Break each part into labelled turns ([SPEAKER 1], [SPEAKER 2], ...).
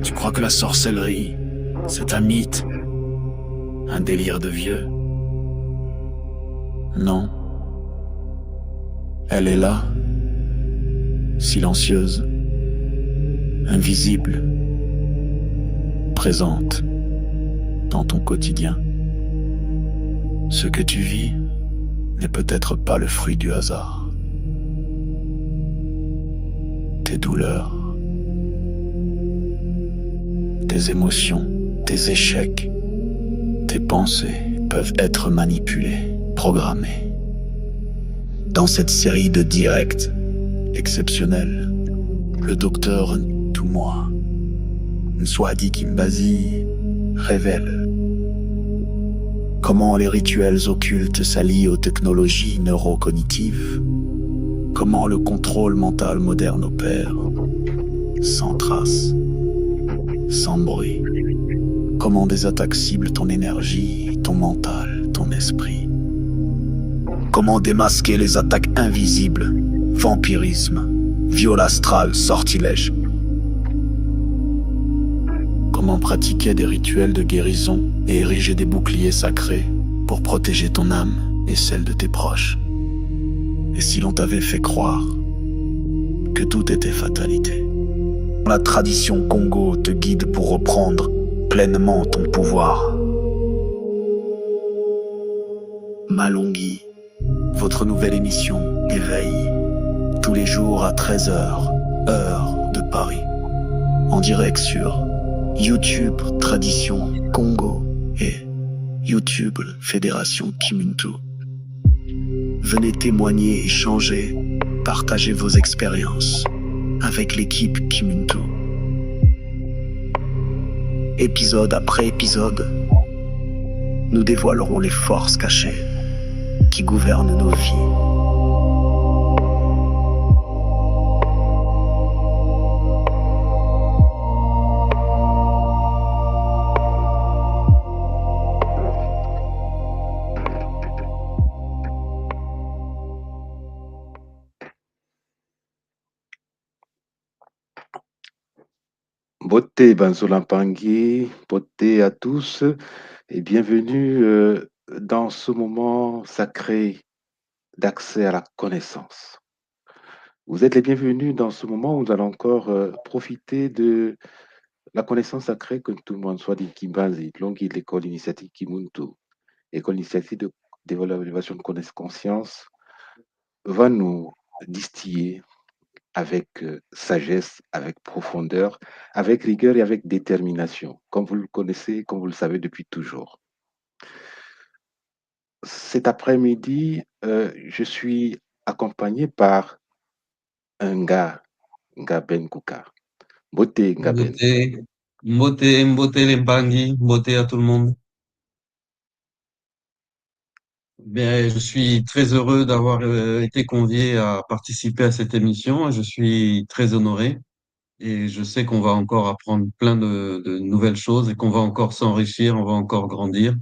[SPEAKER 1] Tu crois que la sorcellerie, c'est un mythe, un délire de vieux? Non. Elle est là, silencieuse, invisible, présente dans ton quotidien. Ce que tu vis n'est peut-être pas le fruit du hasard. Tes douleurs, tes émotions, tes échecs, tes pensées peuvent être manipulées, programmées. Dans cette série de directs exceptionnels, le docteur Ntumwa Nswadi Kimbazi révèle comment les rituels occultes s'allient aux technologies neurocognitives, comment le contrôle mental moderne opère, sans trace, sans bruit, comment des attaques ciblent ton énergie, ton mental, ton esprit, comment démasquer les attaques invisibles, vampirisme, viol astral, sortilège, comment pratiquer des rituels de guérison et ériger des boucliers sacrés pour protéger ton âme et celle de tes proches. Et si l'on t'avait fait croire que tout était fatalité, la tradition Congo te guide pour reprendre pleinement ton pouvoir. Malonghi, votre nouvelle émission Éveil, tous les jours à 13h, heure de Paris, en direct sur YouTube Tradition Congo et YouTube Fédération Kimuntu. Venez témoigner, échanger, partager vos expériences avec l'équipe Kimuntu. Épisode après épisode, nous dévoilerons les forces cachées qui gouvernent nos vies.
[SPEAKER 2] Beauté Banzolampangi, beauté à tous et bienvenue dans ce moment sacré d'accès à la connaissance. Vous êtes les bienvenus dans ce moment où nous allons encore profiter de la connaissance sacrée que tout le monde soit dit Kimbanzi, Longi de l'école initiative Kimuntu, école initiative de d'évaluation de conscience, va nous distiller avec sagesse, avec profondeur, avec rigueur et avec détermination, comme vous le connaissez, comme vous le savez depuis toujours. Cet après-midi, je suis accompagné par un gars, Ngaben Kuka. Beauté, Ngaben.
[SPEAKER 3] Mbote, Mbote Lembangi, Mbote à tout le monde. Bien, je suis très heureux d'avoir été convié à participer à cette émission. Je suis très honoré et je sais qu'on va encore apprendre plein de nouvelles choses et qu'on va encore s'enrichir, on va encore grandir.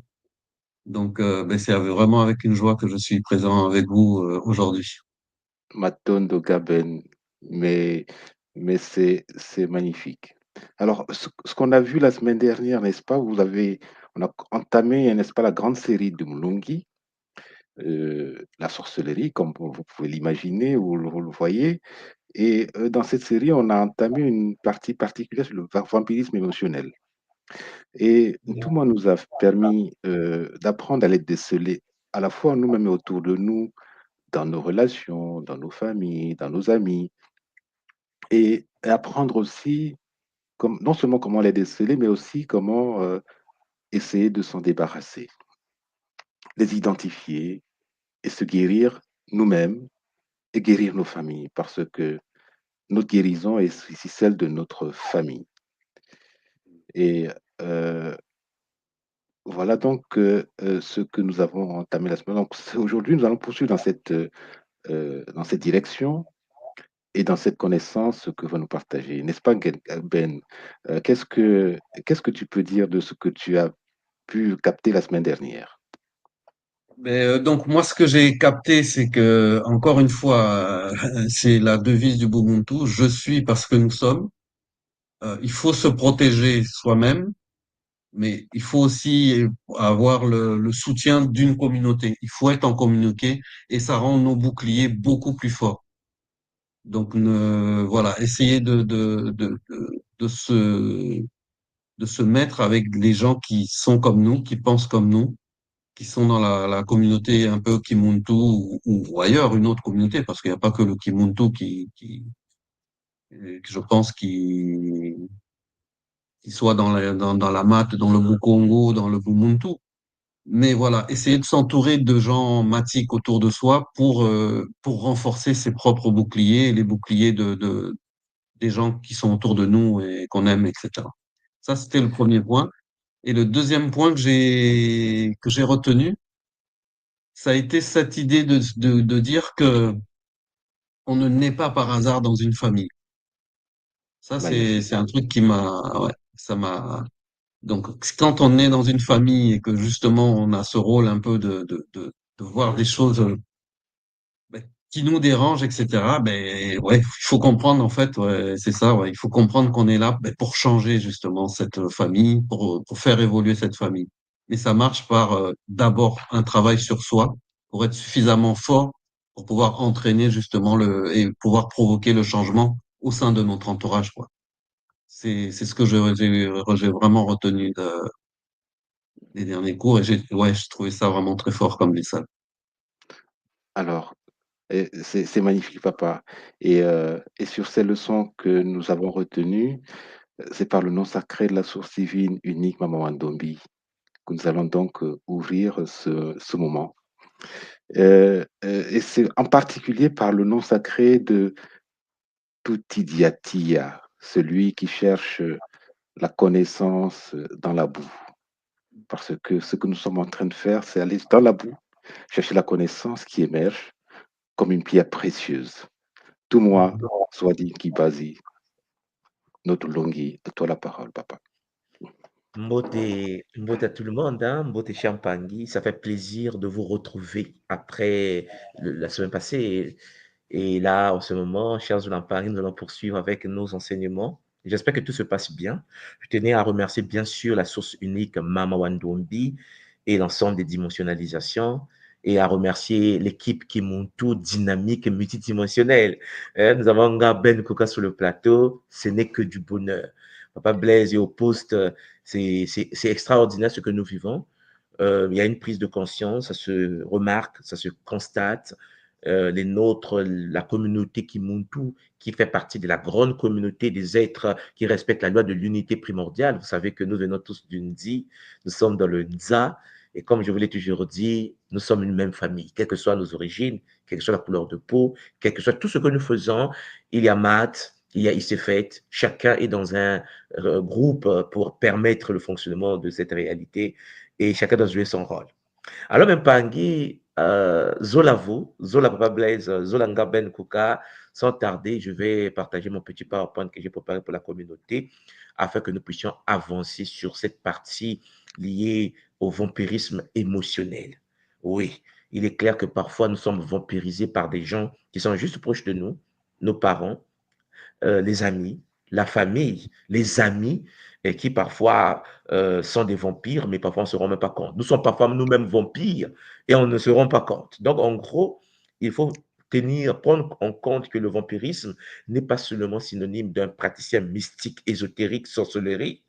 [SPEAKER 3] Donc, ben, c'est vraiment avec une joie que je suis présent avec vous aujourd'hui.
[SPEAKER 2] Matondo Gaben, mais c'est magnifique. Alors, ce qu'on a vu la semaine dernière, n'est-ce pas, on a entamé, n'est-ce pas, la grande série de Mulungi, la sorcellerie, comme vous pouvez l'imaginer ou vous le voyez. Et dans cette série, on a entamé une partie particulière sur le vampirisme émotionnel. Et tout le monde nous a permis d'apprendre à les déceler, à la fois nous-mêmes et autour de nous, dans nos relations, dans nos familles, dans nos amis, et apprendre aussi, non seulement comment les déceler, mais aussi comment essayer de s'en débarrasser, les identifier et se guérir nous-mêmes et guérir nos familles, parce que notre guérison est ici celle de notre famille. Et voilà donc ce que nous avons entamé la semaine. Donc aujourd'hui, nous allons poursuivre dans cette direction et dans cette connaissance que va nous partager. N'est-ce pas, Ben? Qu'est-ce que tu peux dire de ce que tu as pu capter la semaine dernière?
[SPEAKER 3] Donc moi, ce que j'ai capté, c'est que encore une fois, c'est la devise du Ubuntu. Je suis parce que nous sommes. Il faut se protéger soi-même, mais il faut aussi avoir le soutien d'une communauté. Il faut être en communauté et ça rend nos boucliers beaucoup plus forts. Donc voilà, essayer de se mettre avec les gens qui sont comme nous, qui pensent comme nous, qui sont dans la communauté un peu Kimuntu ou ailleurs, une autre communauté, parce qu'il n'y a pas que le Kimuntu que je pense, qui soit dans la Mat, dans le Bukongo, dans le Bumuntu. Mais voilà, essayer de s'entourer de gens mathiques autour de soi pour renforcer ses propres boucliers et les boucliers des gens qui sont autour de nous et qu'on aime, etc. Ça, c'était le premier point. Et le deuxième point que j'ai retenu, ça a été cette idée de dire que on ne naît pas par hasard dans une famille. Ça,
[SPEAKER 2] Magnifique.
[SPEAKER 3] c'est un truc qui m'a, ouais, ça m'a. Donc, quand on est dans une famille et que justement on a ce rôle un peu de voir des choses ben, qui nous dérangent, etc. Ben ouais, il faut comprendre en fait, ouais, c'est ça. Ouais, il faut comprendre qu'on est là ben, pour changer justement cette famille, pour faire évoluer cette famille. Mais ça marche par d'abord un travail sur soi pour être suffisamment fort pour pouvoir entraîner justement et pouvoir provoquer le changement au sein de notre entourage, quoi. C'est ce que j'ai vraiment retenu des derniers cours et j'ai trouvé ça vraiment très fort comme message.
[SPEAKER 2] Alors, c'est magnifique, papa. Et sur ces leçons que nous avons retenues, c'est par le nom sacré de la source divine unique, Maman Wandombi, que nous allons donc ouvrir ce moment. Et c'est en particulier par le nom sacré de Tutidiatia, celui qui cherche la connaissance dans la boue. Parce que ce que nous sommes en train de faire, c'est aller dans la boue, chercher la connaissance qui émerge comme une pierre précieuse. Tout moi, soit dit qui basi, notre longi, à toi la parole, papa.
[SPEAKER 4] Mbote à tout le monde, hein, Mbote Champangui, ça fait plaisir de vous retrouver après la semaine passée. Et là, en ce moment, chers Olampari, nous allons poursuivre avec nos enseignements. J'espère que tout se passe bien. Je tenais à remercier bien sûr la source unique Mama Wandombi et l'ensemble des dimensionnalisations et à remercier l'équipe Kimuntu dynamique et multidimensionnelle. Nous avons Ben Kuka sur le plateau, ce n'est que du bonheur. Papa Blaise et au poste, c'est extraordinaire ce que nous vivons. Il y a une prise de conscience, ça se remarque, ça se constate. Les nôtres, la communauté Kimuntu, qui fait partie de la grande communauté des êtres qui respectent la loi de l'unité primordiale. Vous savez que nous venons tous du Nzi, nous sommes dans le Nza, et comme je vous l'ai toujours dit, nous sommes une même famille, quelles que soient nos origines, quelle que soit la couleur de peau, quel que soit tout ce que nous faisons, il y a Math, il y a Issefet, chacun est dans un groupe pour permettre le fonctionnement de cette réalité et chacun doit jouer son rôle. Alors, même Pangui, Zola Papa Blaise, Zolanga Ben Kuka, sans tarder, je vais partager mon petit PowerPoint que j'ai préparé pour la communauté afin que nous puissions avancer sur cette partie liée au vampirisme émotionnel. Oui, il est clair que parfois nous sommes vampirisés par des gens qui sont juste proches de nous, nos parents, les amis, la famille, les amis, et qui parfois sont des vampires, mais parfois on ne se rend même pas compte. Nous sommes parfois nous-mêmes vampires et on ne se rend pas compte. Donc, en gros, il faut prendre en compte que le vampirisme n'est pas seulement synonyme d'un praticien mystique, ésotérique, sorcellerie.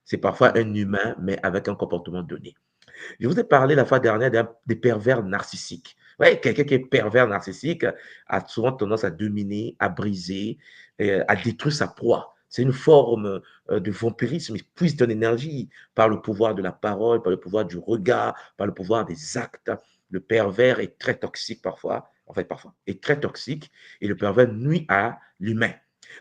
[SPEAKER 4] C'est parfois un humain, mais avec un comportement donné. Je vous ai parlé la fois dernière des pervers narcissiques. Ouais, quelqu'un qui est pervers narcissique a souvent tendance à dominer, à briser, à détruire sa proie. C'est une forme de vampirisme. Il puise ton énergie par le pouvoir de la parole, par le pouvoir du regard, par le pouvoir des actes. Le pervers est très toxique parfois, en fait parfois, est très toxique et le pervers nuit à l'humain.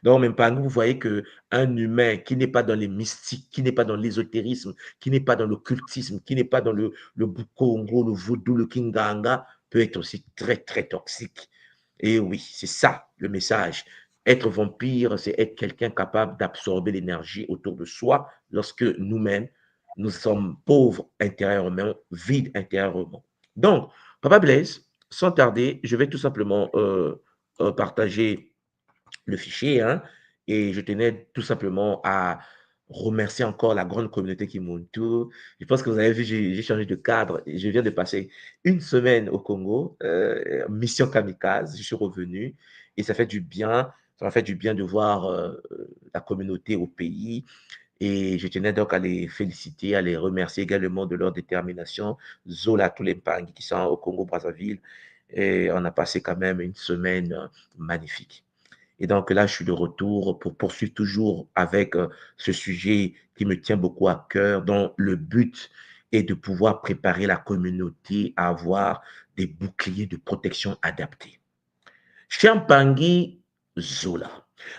[SPEAKER 4] Donc, même pas nous, vous voyez qu'un humain qui n'est pas dans les mystiques, qui n'est pas dans l'ésotérisme, qui n'est pas dans l'occultisme, qui n'est pas dans le Bukongo, le vaudou, le Kinganga, peut être aussi très, très toxique. Et oui, c'est ça le message. Être vampire, c'est être quelqu'un capable d'absorber l'énergie autour de soi lorsque nous-mêmes, nous sommes pauvres intérieurement, vides intérieurement. Donc, Papa Blaise, sans tarder, je vais tout simplement partager le fichier, hein, et je tenais tout simplement à remercier encore la grande communauté qui m'entoure. Je pense que vous avez vu, j'ai changé de cadre. Je viens de passer une semaine au Congo, mission kamikaze. Je suis revenu et ça fait du bien. Ça m'a fait du bien de voir la communauté au pays. Et je tenais donc à les féliciter, à les remercier également de leur détermination. Zola, tous les Mpangi qui sont au Congo-Brazzaville. Et on a passé quand même une semaine magnifique. Et donc là, je suis de retour pour poursuivre toujours avec ce sujet qui me tient beaucoup à cœur, dont le but est de pouvoir préparer la communauté à avoir des boucliers de protection adaptés. Cher Mpangi Zola.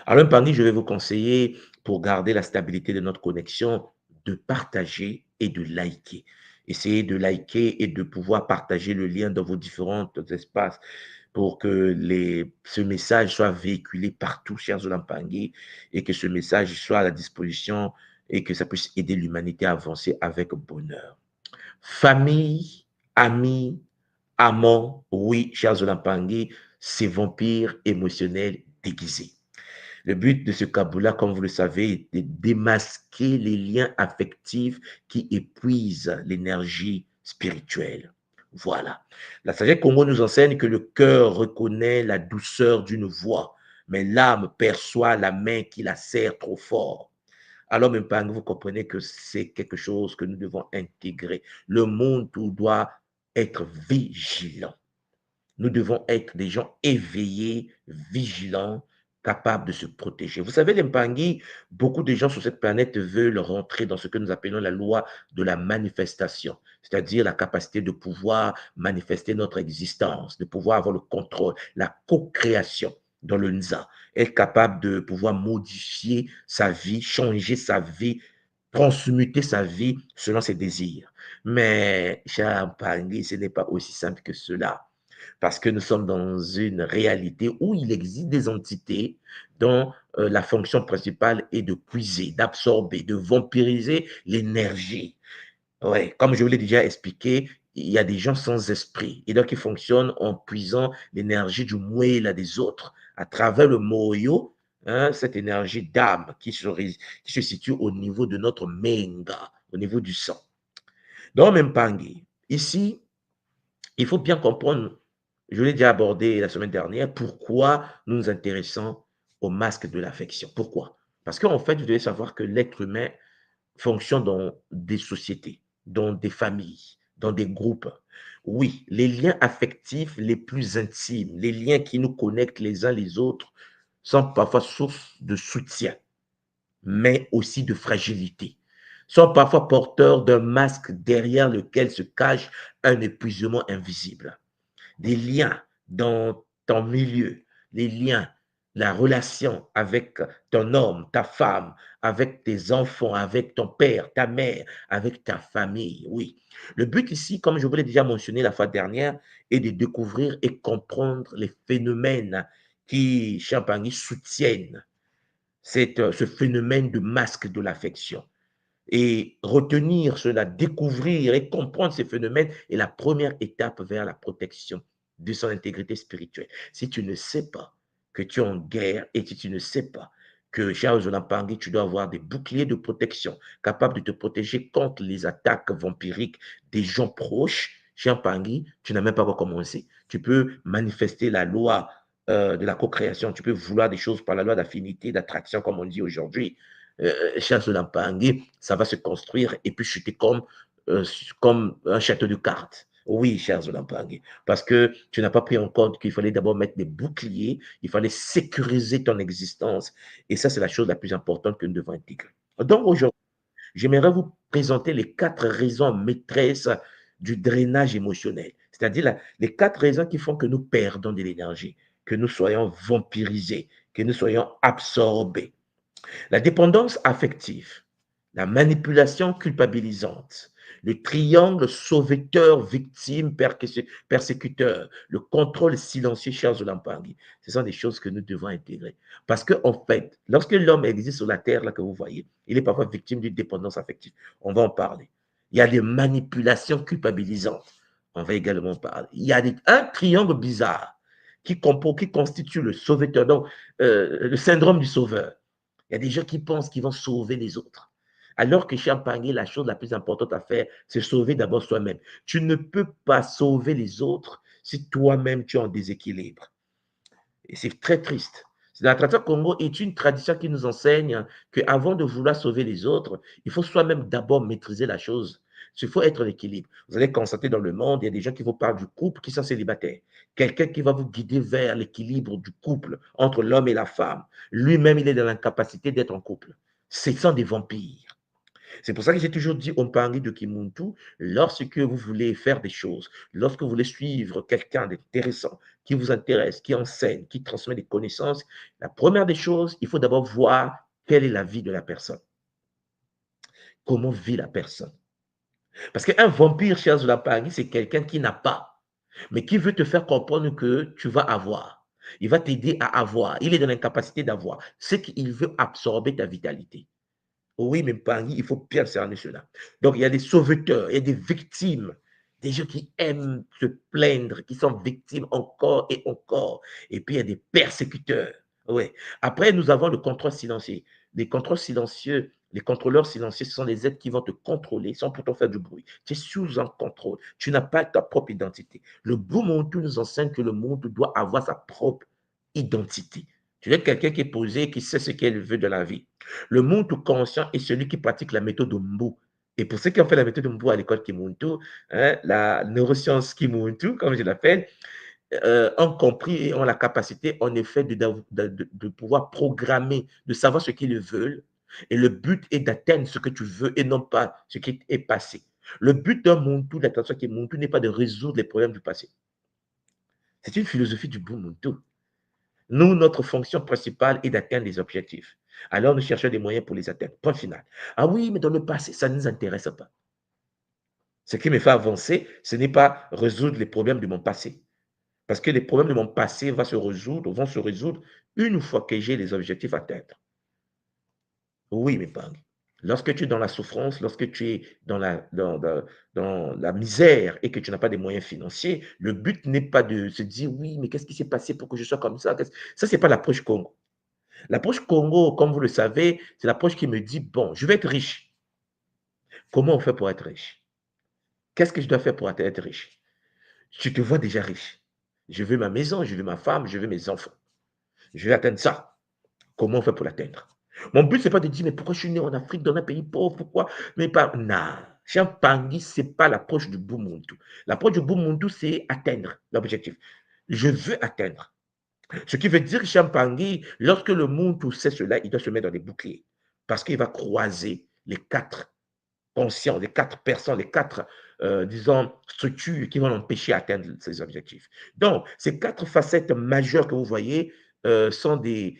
[SPEAKER 4] Alors Mpangi, je vais vous conseiller, pour garder la stabilité de notre connexion, de partager et de liker. Essayez de liker et de pouvoir partager le lien dans vos différents espaces pour que ce message soit véhiculé partout, chers Zolampangi, et que ce message soit à la disposition et que ça puisse aider l'humanité à avancer avec bonheur. Famille, amis, amants, oui, chers Zolampangi, ces vampires émotionnels déguisés. Le but de ce Kabbalah, comme vous le savez, est de démasquer les liens affectifs qui épuisent l'énergie spirituelle. Voilà. La sagesse Congo nous enseigne que le cœur reconnaît la douceur d'une voix, mais l'âme perçoit la main qui la serre trop fort. Alors, même pas, vous comprenez que c'est quelque chose que nous devons intégrer. Le monde doit être vigilant. Nous devons être des gens éveillés, vigilants, capables de se protéger. Vous savez, les Mpangi, beaucoup de gens sur cette planète veulent rentrer dans ce que nous appelons la loi de la manifestation, c'est-à-dire la capacité de pouvoir manifester notre existence, de pouvoir avoir le contrôle, la co-création dans le Nza, être capable de pouvoir modifier sa vie, changer sa vie, transmuter sa vie selon ses désirs. Mais, cher Mpangi, ce n'est pas aussi simple que cela, parce que nous sommes dans une réalité où il existe des entités dont la fonction principale est de puiser, d'absorber, de vampiriser l'énergie. Ouais, comme je vous l'ai déjà expliqué, il y a des gens sans esprit et donc ils fonctionnent en puisant l'énergie du moëla des autres à travers le moyo, hein, cette énergie d'âme qui se situe au niveau de notre menga, au niveau du sang. Donc, même Pangi, ici, il faut bien comprendre, je l'ai déjà abordé la semaine dernière, pourquoi nous nous intéressons au masque de l'affection. Pourquoi? Parce qu'en fait, vous devez savoir que l'être humain fonctionne dans des sociétés, dans des familles, dans des groupes. Oui, les liens affectifs les plus intimes, les liens qui nous connectent les uns les autres, sont parfois source de soutien, mais aussi de fragilité, sont parfois porteurs d'un masque derrière lequel se cache un épuisement invisible. Des liens dans ton milieu, les liens, la relation avec ton homme, ta femme, avec tes enfants, avec ton père, ta mère, avec ta famille, oui. Le but ici, comme je vous l'ai déjà mentionné la fois dernière, est de découvrir et comprendre les phénomènes qui, Champagny, soutiennent ce phénomène de masque de l'affection. Et retenir cela, découvrir et comprendre ces phénomènes est la première étape vers la protection de son intégrité spirituelle. Si tu ne sais pas que tu es en guerre et si tu ne sais pas que, cher Zolampangi, tu dois avoir des boucliers de protection capables de te protéger contre les attaques vampiriques des gens proches, cher Pangui, tu n'as même pas recommencé. Tu peux manifester la loi de la co-création, tu peux vouloir des choses par la loi d'affinité, d'attraction, comme on dit aujourd'hui. Cher Zolampangi, ça va se construire et puis chuter comme un château de cartes. Oui, cher Zolampangi, parce que tu n'as pas pris en compte qu'il fallait d'abord mettre des boucliers, il fallait sécuriser ton existence. Et ça, c'est la chose la plus importante que nous devons intégrer. Donc aujourd'hui, j'aimerais vous présenter les 4 raisons maîtresses du drainage émotionnel, c'est-à-dire les 4 raisons qui font que nous perdons de l'énergie, que nous soyons vampirisés, que nous soyons absorbés. La dépendance affective, la manipulation culpabilisante, le triangle sauveteur-victime-persécuteur, le contrôle silencieux, cher Zolampangi. Ce sont des choses que nous devons intégrer. Parce qu'en fait, lorsque l'homme existe sur la terre, là que vous voyez, il est parfois victime d'une dépendance affective. On va en parler. Il y a des manipulations culpabilisantes. On va également parler. Il y a un triangle bizarre qui constitue le sauveteur, donc le syndrome du sauveur. Il y a des gens qui pensent qu'ils vont sauver les autres. Alors que chez Champagne, la chose la plus importante à faire, c'est sauver d'abord soi-même. Tu ne peux pas sauver les autres si toi-même tu es en déséquilibre. Et c'est très triste. La tradition Congo est une tradition qui nous enseigne qu'avant de vouloir sauver les autres, il faut soi-même d'abord maîtriser la chose. Il faut être en équilibre. Vous allez constater dans le monde, il y a des gens qui vous parlent du couple qui sont célibataires. Quelqu'un qui va vous guider vers l'équilibre du couple entre l'homme et la femme. Lui-même, il est dans l'incapacité d'être en couple. Ce sont des vampires. C'est pour ça que j'ai toujours dit au Mpangi de Kimuntu, lorsque vous voulez faire des choses, lorsque vous voulez suivre quelqu'un d'intéressant, qui vous intéresse, qui enseigne, qui transmet des connaissances, la première des choses, il faut d'abord voir quelle est la vie de la personne. Comment vit la personne. Parce qu'un vampire, cher Zulapangui, c'est quelqu'un qui n'a pas, mais qui veut te faire comprendre que tu vas avoir. Il va t'aider à avoir. Il est dans l'incapacité d'avoir. C'est qu'il veut absorber ta vitalité. Oui, mais Paris, il faut bien cerner cela. Donc, il y a des sauveteurs, il y a des victimes, des gens qui aiment se plaindre, qui sont victimes encore et encore. Et puis, il y a des persécuteurs. Oui. Après, nous avons le contrôle silencieux. Les contrôles silencieux, les contrôleurs silencieux, ce sont des êtres qui vont te contrôler sans pourtant faire du bruit. Tu es sous un contrôle. Tu n'as pas ta propre identité. Le Bumuntu nous enseigne que le monde doit avoir sa propre identité. Tu es quelqu'un qui est posé, qui sait ce qu'il veut de la vie. Le monde conscient est celui qui pratique la méthode Mbu. Et pour ceux qui ont fait la méthode Mbu à l'école Kimuntu, hein, la neuroscience Kimuntu, comme je l'appelle, ont compris et ont la capacité, en effet, de pouvoir programmer, de savoir ce qu'ils veulent. Et le but est d'atteindre ce que tu veux et non pas ce qui est passé. Le but d'un Muntu, d'attention qui est Muntu, n'est pas de résoudre les problèmes du passé. C'est une philosophie du Muntu. Nous, notre fonction principale est d'atteindre les objectifs. Alors, nous cherchons des moyens pour les atteindre. Point final. Ah oui, mais dans le passé, ça ne nous intéresse pas. Ce qui me fait avancer, ce n'est pas résoudre les problèmes de mon passé. Parce que les problèmes de mon passé vont se résoudre une fois que j'ai les objectifs atteints. Oui, mais pas. Lorsque tu es dans la souffrance, lorsque tu es dans la misère et que tu n'as pas de moyens financiers, le but n'est pas de se dire, oui, mais qu'est-ce qui s'est passé pour que je sois comme ça? Ça, ce n'est pas l'approche Congo. L'approche Congo, comme vous le savez, c'est l'approche qui me dit, bon, je vais être riche. Comment on fait pour être riche? Qu'est-ce que je dois faire pour être riche? Tu te vois déjà riche. Je veux ma maison, je veux ma femme, je veux mes enfants. Je vais atteindre ça. Comment on fait pour l'atteindre? Mon but, ce n'est pas de dire, mais pourquoi je suis né en Afrique, dans un pays pauvre, pourquoi? Mais pas, non. Champangui, ce n'est pas l'approche du Bumuntu. L'approche du Bumuntu, c'est atteindre l'objectif. Je veux atteindre. Ce qui veut dire que Champangui, lorsque le Muntu sait cela, il doit se mettre dans des boucliers. Parce qu'il va croiser les quatre conscients, les quatre personnes, les quatre, disons, structures qui vont l'empêcher d'atteindre ses objectifs. Donc, ces quatre facettes majeures que vous voyez sont des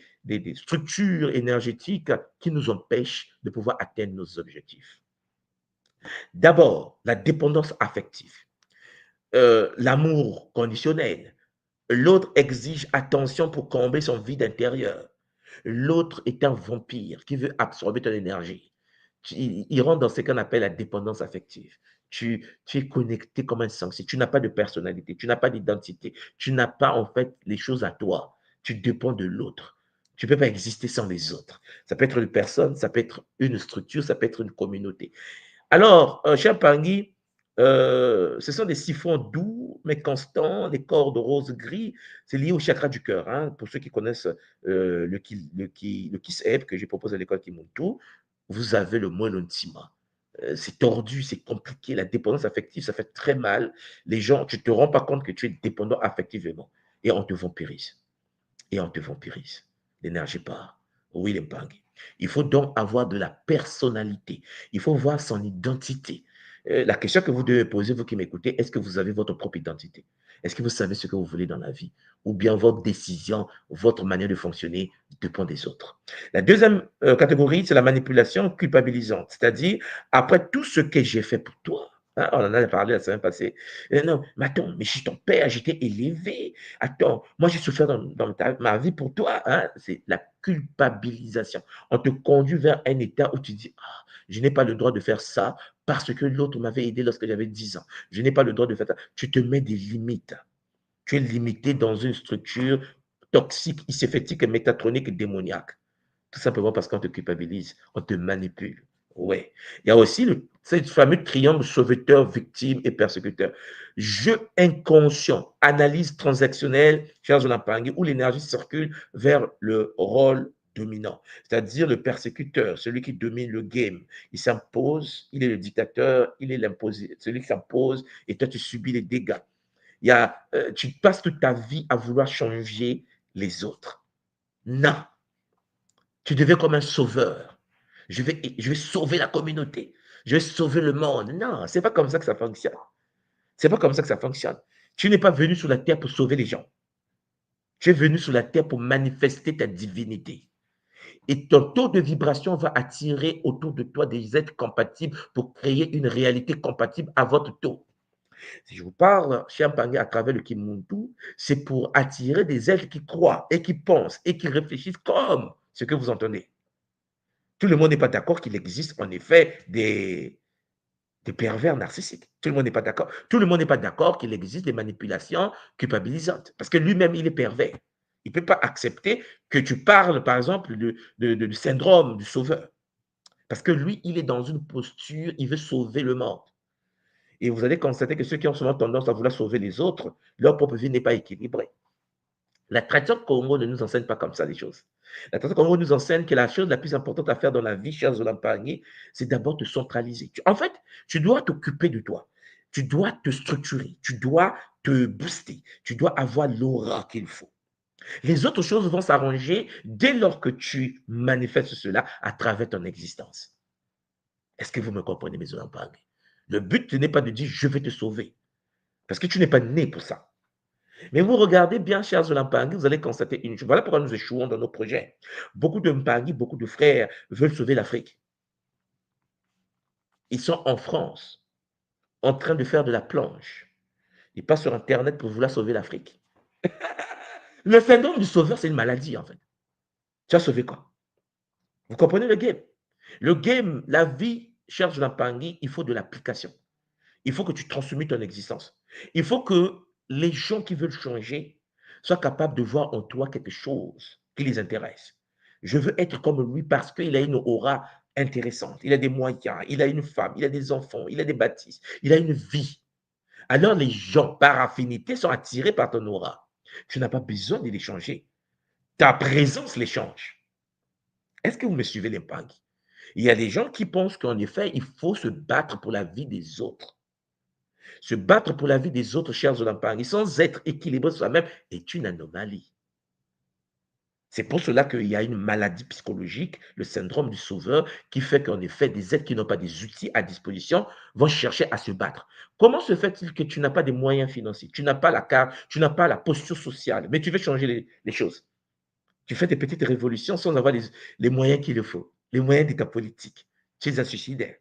[SPEAKER 4] structures énergétiques qui nous empêchent de pouvoir atteindre nos objectifs. D'abord, la dépendance affective, l'amour conditionnel. L'autre exige attention pour combler son vide intérieur. L'autre est un vampire qui veut absorber ton énergie. Il rentre dans ce qu'on appelle la dépendance affective. Tu es connecté comme un sang. Si tu n'as pas de personnalité, tu n'as pas d'identité, tu n'as pas en fait les choses à toi. Tu dépends de l'autre. Tu ne peux pas exister sans les autres. Ça peut être une personne, ça peut être une structure, ça peut être une communauté. Alors, cher Pangui, ce sont des siphons doux, mais constants, des cordes roses gris. C'est lié au chakra du cœur. Hein. Pour ceux qui connaissent le Kiss App que je propose à l'école Kimuntu, vous avez le Moelontima. C'est tordu, c'est compliqué. La dépendance affective, ça fait très mal. Les gens, tu ne te rends pas compte que tu es dépendant affectivement. Et on te vampirise. L'énergie part. Oui, les Pangui. Il faut donc avoir de la personnalité. Il faut voir son identité. La question que vous devez poser, vous qui m'écoutez, est-ce que vous avez votre propre identité? Est-ce que vous savez ce que vous voulez dans la vie? Ou bien votre décision, votre manière de fonctionner dépend des autres. La deuxième catégorie, c'est la manipulation culpabilisante. C'est-à-dire, après tout ce que j'ai fait pour toi, hein, on en a parlé la semaine passée. Non, mais attends, mais je suis ton père, j'étais élevé. Attends, moi j'ai souffert dans ma vie pour toi. Hein, c'est la culpabilisation. On te conduit vers un état où tu dis, ah, je n'ai pas le droit de faire ça parce que l'autre m'avait aidé lorsque j'avais 10 ans. Je n'ai pas le droit de faire ça. Tu te mets des limites. Tu es limité dans une structure toxique, iséfétique, métatronique et démoniaque. Tout simplement parce qu'on te culpabilise, on te manipule. Ouais. Il y a aussi ce fameux triangle sauveteur, victime et persécuteur. Jeu inconscient, analyse transactionnelle, Charles Lampangui, où l'énergie circule vers le rôle dominant, c'est-à-dire le persécuteur, celui qui domine le game. Il s'impose, il est le dictateur, il est l'imposé, celui qui s'impose, et toi tu subis les dégâts. Tu passes toute ta vie à vouloir changer les autres. Non, tu deviens comme un sauveur. Je vais sauver la communauté. Je vais sauver le monde. Non, c'est pas comme ça que ça fonctionne. C'est pas comme ça que ça fonctionne. Tu n'es pas venu sur la terre pour sauver les gens. Tu es venu sur la terre pour manifester ta divinité. Et ton taux de vibration va attirer autour de toi des êtres compatibles pour créer une réalité compatible à votre taux. Si je vous parle, Chiampangé, à travers le Kimuntu, c'est pour attirer des êtres qui croient et qui pensent et qui réfléchissent comme ce que vous entendez. Tout le monde n'est pas d'accord qu'il existe en effet des pervers narcissiques. Tout le monde n'est pas d'accord. Tout le monde n'est pas d'accord qu'il existe des manipulations culpabilisantes. Parce que lui-même, il est pervers. Il ne peut pas accepter que tu parles, par exemple, du syndrome du sauveur. Parce que lui, il est dans une posture, il veut sauver le monde. Et vous allez constater que ceux qui ont souvent tendance à vouloir sauver les autres, leur propre vie n'est pas équilibrée. La tradition Congo ne nous enseigne pas comme ça les choses. La tradition Congo nous enseigne que la chose la plus importante à faire dans la vie, cher Zolampagné, c'est d'abord te centraliser. En fait, tu dois t'occuper de toi. Tu dois te structurer. Tu dois te booster. Tu dois avoir l'aura qu'il faut. Les autres choses vont s'arranger dès lors que tu manifestes cela à travers ton existence. Est-ce que vous me comprenez, mes Zolampagné? Le but n'est pas de dire je vais te sauver. Parce que tu n'es pas né pour ça. Mais vous regardez bien, chers Mpangui, vous allez constater une chose. Voilà pourquoi nous échouons dans nos projets. Beaucoup de Mpangui, beaucoup de frères veulent sauver l'Afrique. Ils sont en France, en train de faire de la planche. Ils passent sur Internet pour vouloir sauver l'Afrique. Le syndrome du sauveur, c'est une maladie, en fait. Tu as sauvé quoi? Vous comprenez le game? Le game, la vie, chers Mpangui, il faut de l'application. Il faut que tu transformes ton existence. Il faut que les gens qui veulent changer soient capables de voir en toi quelque chose qui les intéresse. Je veux être comme lui parce qu'il a une aura intéressante. Il a des moyens, il a une femme, il a des enfants, il a des bâtisses, il a une vie. Alors les gens, par affinité, sont attirés par ton aura. Tu n'as pas besoin de les changer. Ta présence les change. Est-ce que vous me suivez, les pangs? Il y a des gens qui pensent qu'en effet, il faut se battre pour la vie des autres. Se battre pour la vie des autres, chers Olampangui, sans être équilibré soi-même, est une anomalie. C'est pour cela qu'il y a une maladie psychologique, le syndrome du sauveur, qui fait qu'en effet, des êtres qui n'ont pas des outils à disposition vont chercher à se battre. Comment se fait-il que tu n'as pas des moyens financiers, tu n'as pas la carte, tu n'as pas la posture sociale, mais tu veux changer les choses? Tu fais des petites révolutions sans avoir les moyens qu'il faut, les moyens de ta politique. Tu es un suicidaire.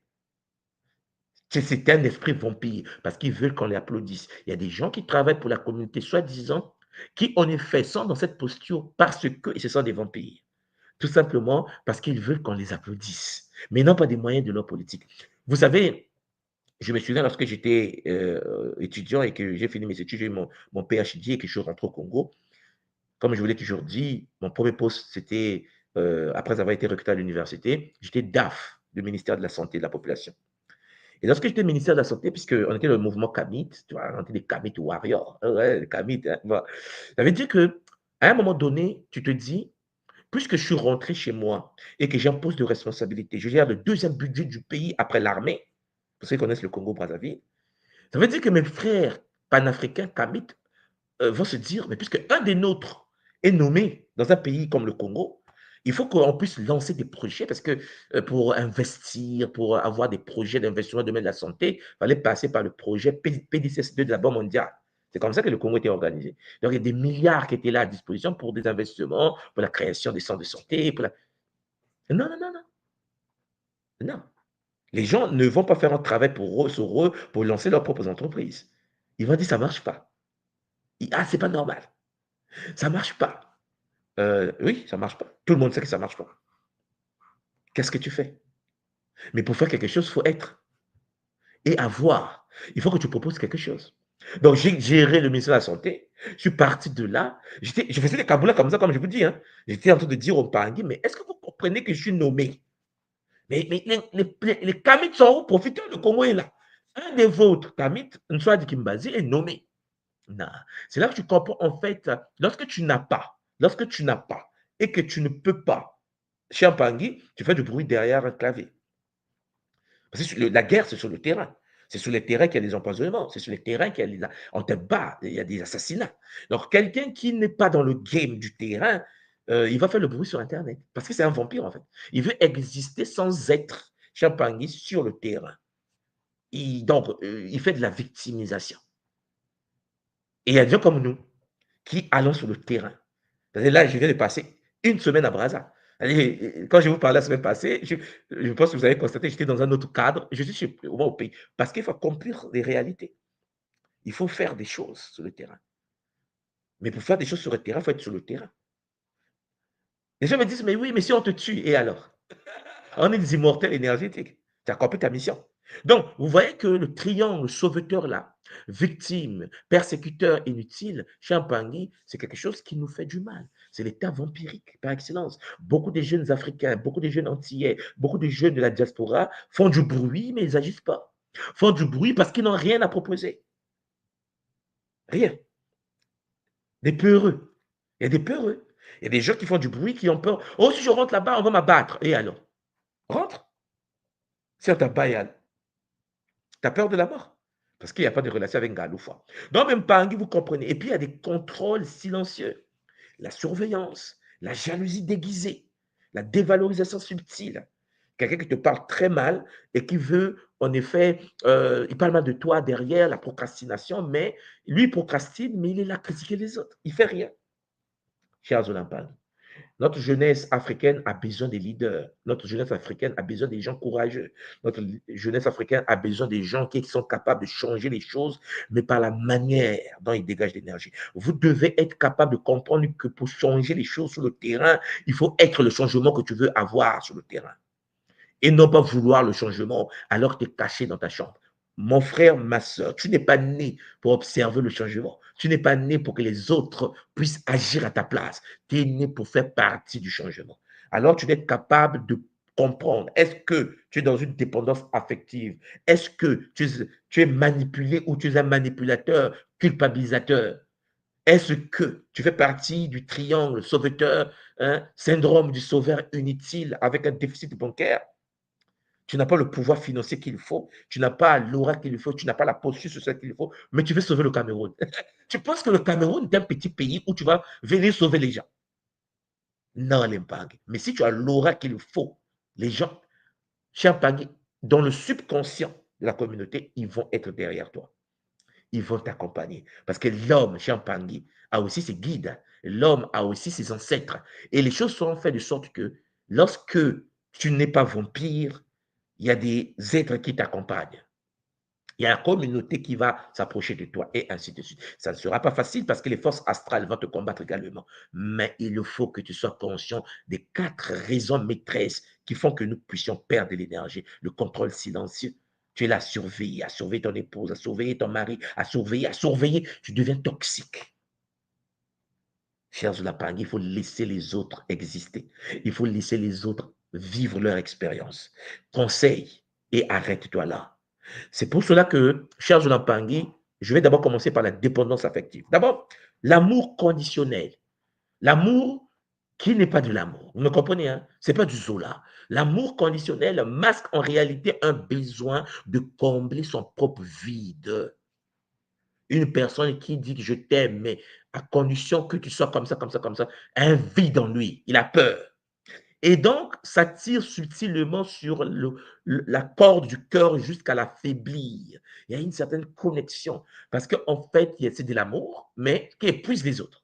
[SPEAKER 4] C'est un esprit vampire parce qu'ils veulent qu'on les applaudisse. Il y a des gens qui travaillent pour la communauté, soi-disant, qui en effet sont dans cette posture parce que ce sont des vampires. Tout simplement parce qu'ils veulent qu'on les applaudisse, mais non pas des moyens de leur politique. Vous savez, je me souviens lorsque j'étais étudiant et que j'ai fini mes études, j'ai eu mon PhD et que je suis rentré au Congo. Comme je vous l'ai toujours dit, mon premier poste, c'était, après avoir été recruté à l'université, j'étais DAF, du ministère de la Santé et de la Population. Et lorsque j'étais ministère de la Santé, puisqu'on était le mouvement Kamit, tu vois, on était des Kamit warriors, ouais, les Kamit, hein, voilà. Ça veut dire qu'à un moment donné, tu te dis, puisque je suis rentré chez moi et que j'ai un poste de responsabilité, je gère le deuxième budget du pays après l'armée, pour ceux qui connaissent le Congo-Brazzaville, ça veut dire que mes frères panafricains Kamit vont se dire, mais puisque un des nôtres est nommé dans un pays comme le Congo, il faut qu'on puisse lancer des projets parce que pour investir, pour avoir des projets d'investissement dans le domaine de la santé, il fallait passer par le projet PDCS2 de la Banque mondiale. C'est comme ça que le Congo était organisé. Donc, il y a des milliards qui étaient là à disposition pour des investissements, pour la création des centres de santé. Non, non, non, non. Non. Les gens ne vont pas faire un travail pour eux, sur eux, pour lancer leurs propres entreprises. Ils vont dire, ça ne marche pas. Ah, c'est pas normal. Ça ne marche pas. Oui, ça ne marche pas. Tout le monde sait que ça ne marche pas. Qu'est-ce que tu fais? Mais pour faire quelque chose, il faut être. et avoir. Il faut que tu proposes quelque chose. Donc, j'ai géré le ministère de la Santé. Je suis parti de là. Je faisais des caboulets comme ça, comme je vous dis. Hein. J'étais en train de dire au Pangui, mais est-ce que vous comprenez que je suis nommé? Mais les Kamites sont où? Profiteurs, le Congo est là. Un des vôtres, Kamites, Nswadi Kimbazi, est nommé. Non. C'est là que tu comprends, en fait, lorsque tu n'as pas, et que tu ne peux pas, chez un Pangui, tu fais du bruit derrière un clavier. Parce que la guerre, c'est sur le terrain. C'est sur les terrains qu'il y a des empoisonnements. C'est sur les terrains qu'il y a on te bat, il y a des assassinats. Donc, quelqu'un qui n'est pas dans le game du terrain, il va faire le bruit sur Internet. Parce que c'est un vampire, en fait. Il veut exister sans être Champagny sur le terrain. Donc, il fait de la victimisation. Et il y a des gens comme nous qui allons sur le terrain. Là, je viens de passer une semaine à Brazza. Quand je vous parlais la semaine passée, je pense que vous avez constaté, j'étais dans un autre cadre. Je suis au moins au pays. Parce qu'il faut accomplir des réalités. Il faut faire des choses sur le terrain. Mais pour faire des choses sur le terrain, il faut être sur le terrain. Les gens me disent, mais oui, mais si on te tue, et alors? On est des immortels énergétiques. Tu as accompli ta mission. Donc, vous voyez que le triangle sauveteur là, victime, persécuteur inutile, Champagny, c'est quelque chose qui nous fait du mal. C'est l'état vampirique par excellence. Beaucoup de jeunes Africains, beaucoup de jeunes Antillais, beaucoup de jeunes de la diaspora font du bruit, mais ils n'agissent pas. Font du bruit parce qu'ils n'ont rien à proposer. Rien. Des peureux. Il y a des peureux. Il y a des gens qui font du bruit, qui ont peur. Oh, si je rentre là-bas, on va m'abattre. Et alors? Rentre. Si on t'abat, tu as peur de la mort. Parce qu'il n'y a pas de relation avec Galoufa. Donc, même Pangui, vous comprenez. Et puis, il y a des contrôles silencieux. La surveillance, la jalousie déguisée, la dévalorisation subtile. Quelqu'un qui te parle très mal et qui veut, en effet, il parle mal de toi derrière, la procrastination, mais lui, il procrastine, mais il est là à critiquer les autres. Il ne fait rien. Chers Olympiades, notre jeunesse africaine a besoin des leaders. Notre jeunesse africaine a besoin des gens courageux. Notre jeunesse africaine a besoin des gens qui sont capables de changer les choses, mais par la manière dont ils dégagent l'énergie. Vous devez être capable de comprendre que pour changer les choses sur le terrain, il faut être le changement que tu veux avoir sur le terrain. Et non pas vouloir le changement alors que tu es caché dans ta chambre. Mon frère, ma soeur, tu n'es pas né pour observer le changement. Tu n'es pas né pour que les autres puissent agir à ta place. Tu es né pour faire partie du changement. Alors, tu dois être capable de comprendre. Est-ce que tu es dans une dépendance affective? Est-ce que tu es manipulé ou tu es un manipulateur, culpabilisateur? Est-ce que tu fais partie du triangle sauveteur, syndrome du sauveur inutile avec un déficit bancaire? Tu n'as pas le pouvoir financier qu'il faut, tu n'as pas l'aura qu'il faut, tu n'as pas la posture sociale qu'il faut, mais tu veux sauver le Cameroun. Tu penses que le Cameroun est un petit pays où tu vas venir sauver les gens? Non, l'impact. Mais si tu as l'aura qu'il faut, les gens, Champagne, dans le subconscient de la communauté, ils vont être derrière toi. Ils vont t'accompagner. Parce que l'homme, Champagne, a aussi ses guides. L'homme a aussi ses ancêtres. Et les choses sont faites de sorte que lorsque tu n'es pas vampire, il y a des êtres qui t'accompagnent. Il y a la communauté qui va s'approcher de toi et ainsi de suite. Ça ne sera pas facile parce que les forces astrales vont te combattre également. Mais il faut que tu sois conscient des 4 raisons maîtresses qui font que nous puissions perdre de l'énergie. Le contrôle silencieux. Tu es là à surveiller ton épouse, à surveiller ton mari, à surveiller. Tu deviens toxique. Chers Lapang, il faut laisser les autres exister. Il faut laisser les autres vivre leur expérience. Conseil et arrête-toi là. C'est pour cela que, cher Jonathan Pangui, je vais d'abord commencer par la dépendance affective. D'abord, l'amour conditionnel. L'amour qui n'est pas de l'amour. Vous me comprenez, hein? Ce n'est pas du Zola. L'amour conditionnel masque en réalité un besoin de combler son propre vide. Une personne qui dit que je t'aime, mais à condition que tu sois comme ça, comme ça, comme ça, un vide en lui. Il a peur. Et donc, ça tire subtilement sur la corde du cœur jusqu'à l'affaiblir. Il y a une certaine connexion. Parce qu'en fait, c'est de l'amour, mais qui épuise les autres.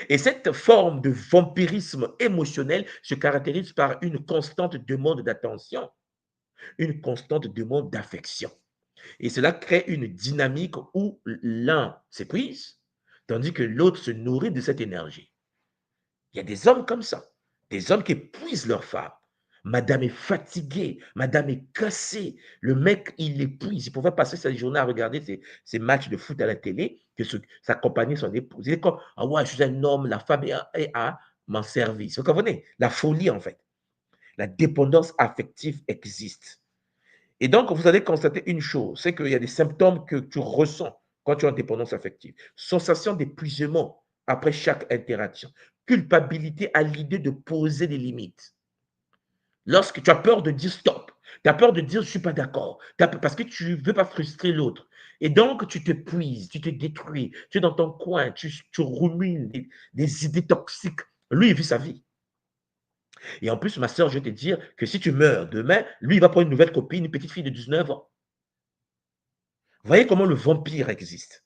[SPEAKER 4] Et cette forme de vampirisme émotionnel se caractérise par une constante demande d'attention, une constante demande d'affection. Et cela crée une dynamique où l'un s'épuise, tandis que l'autre se nourrit de cette énergie. Il y a des hommes comme ça, des hommes qui épuisent leur femme. Madame est fatiguée, madame est cassée. Le mec, il l'épuise. Il pouvait passer sa journée à regarder ses matchs de foot à la télé, que s'accompagner son épouse. Il est comme, ah ouais, je suis un homme, la femme est à mon service. Vous comprenez? La folie, en fait. La dépendance affective existe. Et donc, vous allez constater une chose, c'est qu'il y a des symptômes que tu ressens quand tu es en dépendance affective. Sensation d'épuisement après chaque interaction. Culpabilité à l'idée de poser des limites. Lorsque tu as peur de dire stop, tu as peur de dire je ne suis pas d'accord, parce que tu ne veux pas frustrer l'autre. Et donc, tu t'épuises, tu te détruis, tu es dans ton coin, tu rumines des idées toxiques. Lui, il vit sa vie. Et en plus, ma soeur, je vais te dire que si tu meurs demain, lui, il va prendre une nouvelle copine, une petite fille de 19 ans. Voyez comment le vampire existe.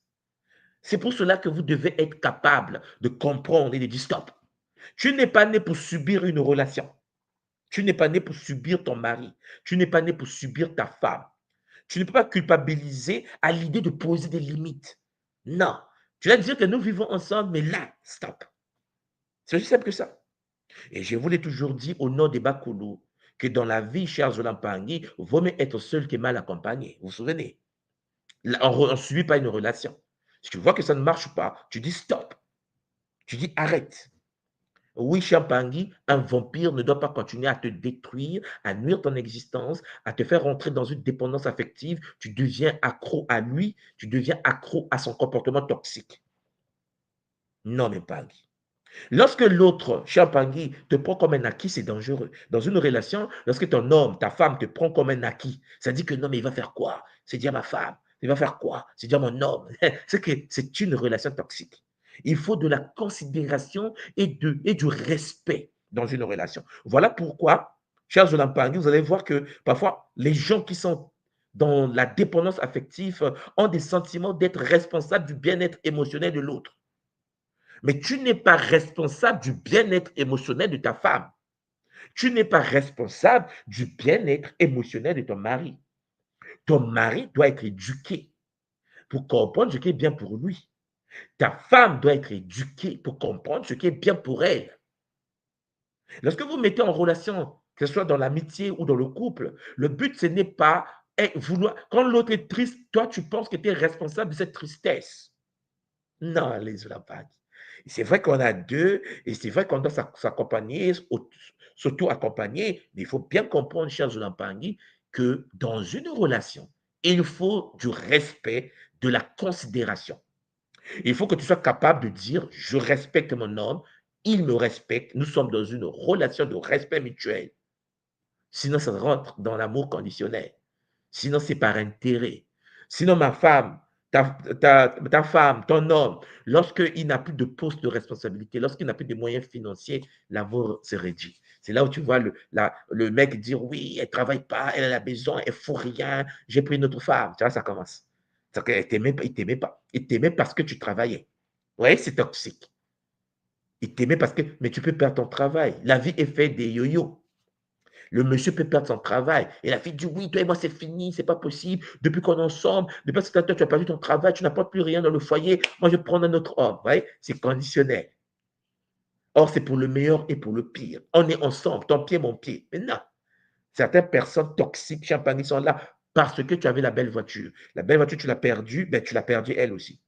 [SPEAKER 4] C'est pour cela que vous devez être capable de comprendre et de dire stop. Tu n'es pas né pour subir une relation. Tu n'es pas né pour subir ton mari. Tu n'es pas né pour subir ta femme. Tu ne peux pas culpabiliser à l'idée de poser des limites. Non. Tu vas dire que nous vivons ensemble, mais là, stop. C'est aussi simple que ça. Et je vous l'ai toujours dit au nom des Bakoulou, que dans la vie, chers Zolampangui, vaut mieux être seul que mal accompagné. Vous vous souvenez? On ne subit pas une relation. Si tu vois que ça ne marche pas, tu dis stop. Tu dis arrête. Oui, Champangui, un vampire ne doit pas continuer à te détruire, à nuire ton existence, à te faire rentrer dans une dépendance affective. Tu deviens accro à lui, tu deviens accro à son comportement toxique. Non, mais Pangui. Lorsque l'autre, Champangui, te prend comme un acquis, c'est dangereux. Dans une relation, lorsque ton homme, ta femme te prend comme un acquis, ça dit que non, mais il va faire quoi? C'est dire ma femme. Il va faire quoi? C'est dire mon homme. C'est que c'est une relation toxique. Il faut de la considération et du respect dans une relation. Voilà pourquoi, chers Zolampangui, vous allez voir que parfois, les gens qui sont dans la dépendance affective ont des sentiments d'être responsables du bien-être émotionnel de l'autre. Mais tu n'es pas responsable du bien-être émotionnel de ta femme. Tu n'es pas responsable du bien-être émotionnel de ton mari. Ton mari doit être éduqué pour comprendre ce qui est bien pour lui. Ta femme doit être éduquée pour comprendre ce qui est bien pour elle. Lorsque vous mettez en relation, que ce soit dans l'amitié ou dans le couple, le but, ce n'est pas vouloir. Quand l'autre est triste, toi, tu penses que tu es responsable de cette tristesse. Non, les Olympiades. C'est vrai qu'on a deux, et c'est vrai qu'on doit s'accompagner, s'auto-accompagner, mais il faut bien comprendre, chers Olympiades, que dans une relation, il faut du respect, de la considération. Il faut que tu sois capable de dire, je respecte mon homme, il me respecte, nous sommes dans une relation de respect mutuel. Sinon, ça rentre dans l'amour conditionnel. Sinon, c'est par intérêt. Sinon, ma femme, ta femme, ton homme, lorsqu'il n'a plus de poste de responsabilité, lorsqu'il n'a plus de moyens financiers, l'amour se réduit. C'est là où tu vois le mec dire, oui, elle ne travaille pas, elle a la maison, elle ne fout rien, j'ai pris une autre femme. Tu vois, ça commence. Il ne t'aimait pas. Il t'aimait parce que tu travaillais. Vous voyez, c'est toxique. Il t'aimait parce que, mais tu peux perdre ton travail. La vie est faite des yo-yo. Le monsieur peut perdre son travail. Et la fille dit, oui, toi et moi, c'est fini, c'est pas possible. Depuis qu'on est ensemble, depuis que toi, tu as perdu ton travail, tu n'apportes plus rien dans le foyer. Moi, je vais prendre un autre homme. Vous voyez, c'est conditionnel. Or, c'est pour le meilleur et pour le pire. On est ensemble, ton pied, mon pied. Mais non. Certaines personnes toxiques, champagne, sont là parce que tu avais la belle voiture. La belle voiture, tu l'as perdue, ben, tu l'as perdue elle aussi.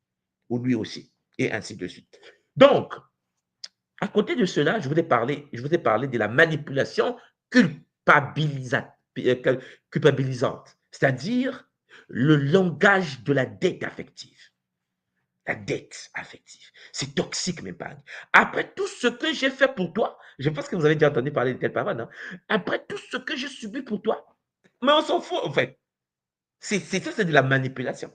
[SPEAKER 4] Ou lui aussi. Et ainsi de suite. Donc, à côté de cela, je vous ai parlé de la manipulation culpabilisante, c'est-à-dire le langage de la dette affective. La dette affective. C'est toxique, mes parents. Après tout ce que j'ai fait pour toi, je pense que vous avez déjà entendu parler de telles paroles, hein? Après tout ce que j'ai subi pour toi, mais on s'en fout, en fait. C'est ça, c'est de la manipulation.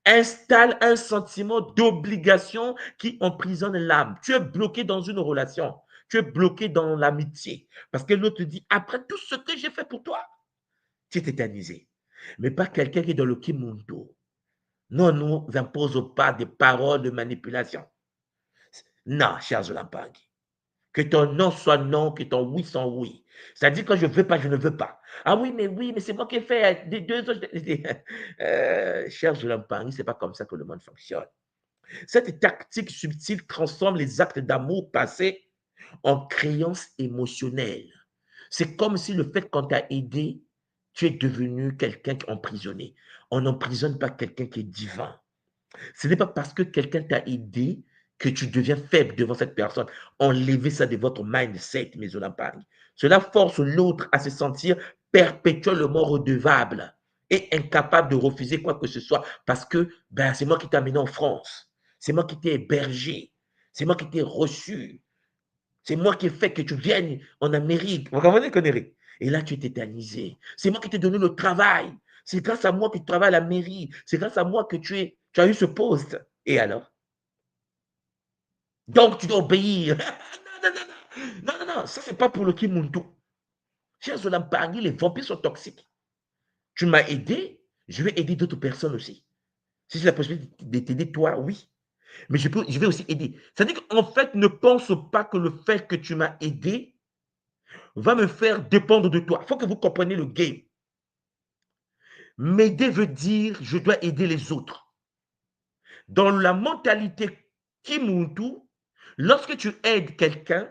[SPEAKER 4] Installe un sentiment d'obligation qui emprisonne l'âme. Tu es bloqué dans une relation. Tu es bloqué dans l'amitié. Parce que l'autre te dit, après tout ce que j'ai fait pour toi, tu es tétanisé. Mais pas quelqu'un qui est dans le kimundo. Non, nous imposons pas des paroles de manipulation. Non, cher Zolampagui. Que ton non soit non, que ton oui soit oui. C'est-à-dire que je ne veux pas, je ne veux pas. Ah oui, mais c'est moi qui ai fait des deux autres. Cher Zolampagui, ce n'est pas comme ça que le monde fonctionne. Cette tactique subtile transforme les actes d'amour passés en créances émotionnelles. C'est comme si le fait qu'on t'a aidé, tu es devenu quelqu'un qui est emprisonné. On n'emprisonne pas quelqu'un qui est divin. Ce n'est pas parce que quelqu'un t'a aidé que tu deviens faible devant cette personne. Enlevez ça de votre mindset, mes Paris. Cela force l'autre à se sentir perpétuellement redevable et incapable de refuser quoi que ce soit parce que c'est moi qui t'ai amené en France. C'est moi qui t'ai hébergé. C'est moi qui t'ai reçu. C'est moi qui ai fait que tu viennes en Amérique. Vous comprenez, conneries? Et là, tu es tétanisé. C'est moi qui t'ai donné le travail. C'est grâce à moi que tu travailles à la mairie. C'est grâce à moi que tu as eu ce poste. Et alors? Donc, tu dois obéir. Non, non, non, non. Non, non, non. Ça, c'est pas pour le Kimuntu. Chers Olampagui, les vampires sont toxiques. Tu m'as aidé, je vais aider d'autres personnes aussi. Si j'ai la possibilité de t'aider, toi, oui. Mais je vais aussi aider. C'est-à-dire qu'en fait, ne pense pas que le fait que tu m'as aidé va me faire dépendre de toi. Il faut que vous compreniez le game. M'aider veut dire je dois aider les autres. Dans la mentalité Kimuntu, lorsque tu aides quelqu'un,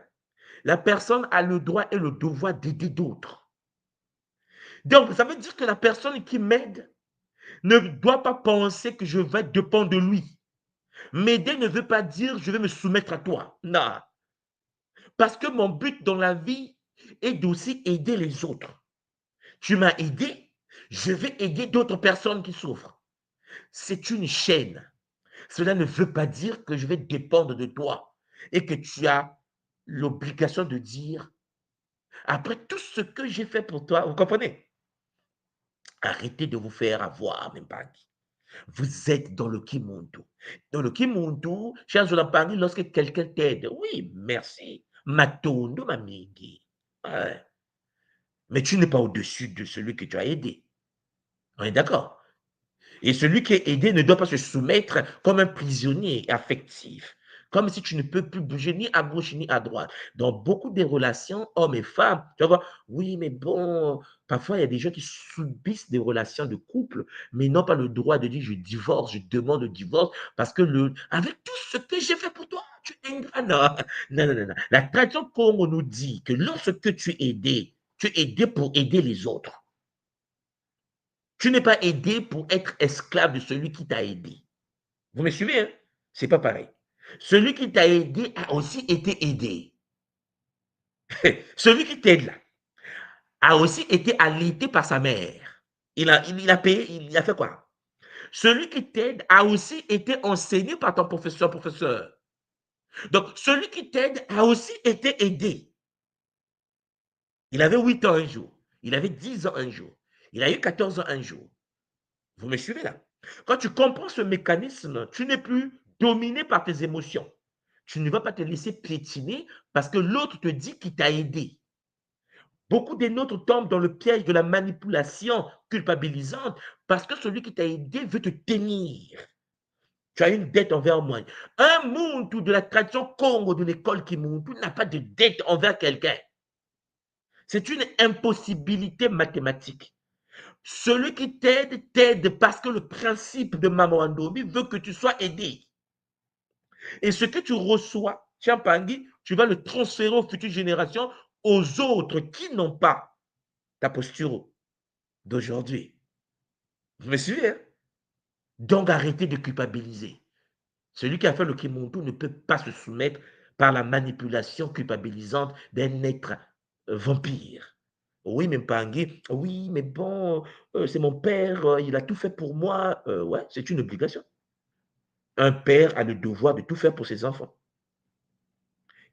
[SPEAKER 4] la personne a le droit et le devoir d'aider d'autres. Donc, ça veut dire que la personne qui m'aide ne doit pas penser que je vais dépendre de lui. M'aider ne veut pas dire je vais me soumettre à toi. Non. Parce que mon but dans la vie est d'aussi aider les autres. Tu m'as aidé, je vais aider d'autres personnes qui souffrent. C'est une chaîne. Cela ne veut pas dire que je vais dépendre de toi et que tu as l'obligation de dire, après tout ce que j'ai fait pour toi, vous comprenez? Arrêtez de vous faire avoir, même pas. Vous êtes dans le Kimuntu. Dans le Kimuntu, chers Olampani, lorsque quelqu'un t'aide, oui, merci. Matondo, mamigi. Ouais. Mais tu n'es pas au-dessus de celui que tu as aidé. On est d'accord? Et celui qui est aidé ne doit pas se soumettre comme un prisonnier affectif. Comme si tu ne peux plus bouger ni à gauche ni à droite. Dans beaucoup des relations, hommes et femmes, tu vas voir, oui, mais bon, parfois il y a des gens qui subissent des relations de couple, mais n'ont pas le droit de dire je divorce, je demande le divorce, parce que avec tout ce que j'ai fait pour toi, tu es ingrat. Non, non, non, non, non. La tradition Congo nous dit que lorsque tu es aidé pour aider les autres. Tu n'es pas aidé pour être esclave de celui qui t'a aidé. Vous me suivez, hein? C'est pas pareil. Celui qui t'a aidé a aussi été aidé. Celui qui t'aide là a aussi été allaité par sa mère. Il a payé, il a fait quoi? Celui qui t'aide a aussi été enseigné par ton professeur. Donc, celui qui t'aide a aussi été aidé. Il avait 8 ans un jour. Il avait 10 ans un jour. Il a eu 14 ans un jour. Vous me suivez là? Quand tu comprends ce mécanisme, tu n'es plus dominé par tes émotions. Tu ne vas pas te laisser piétiner parce que l'autre te dit qu'il t'a aidé. Beaucoup des nôtres tombent dans le piège de la manipulation culpabilisante parce que celui qui t'a aidé veut te tenir. Tu as une dette envers moi. Un Muntu de la tradition Congo de l'école Kimuntu n'a pas de dette envers quelqu'un. C'est une impossibilité mathématique. Celui qui t'aide, t'aide parce que le principe de Maman Andobi veut que tu sois aidé. Et ce que tu reçois, Chiampangui, tu vas le transférer aux futures générations, aux autres qui n'ont pas ta posture d'aujourd'hui. Vous me suivez, hein? Donc arrêtez de culpabiliser. Celui qui a fait le Kimuntu ne peut pas se soumettre par la manipulation culpabilisante d'un être vampire. Oui, mais Pangui, oui, mais bon, c'est mon père, il a tout fait pour moi. Ouais, c'est une obligation. Un père a le devoir de tout faire pour ses enfants.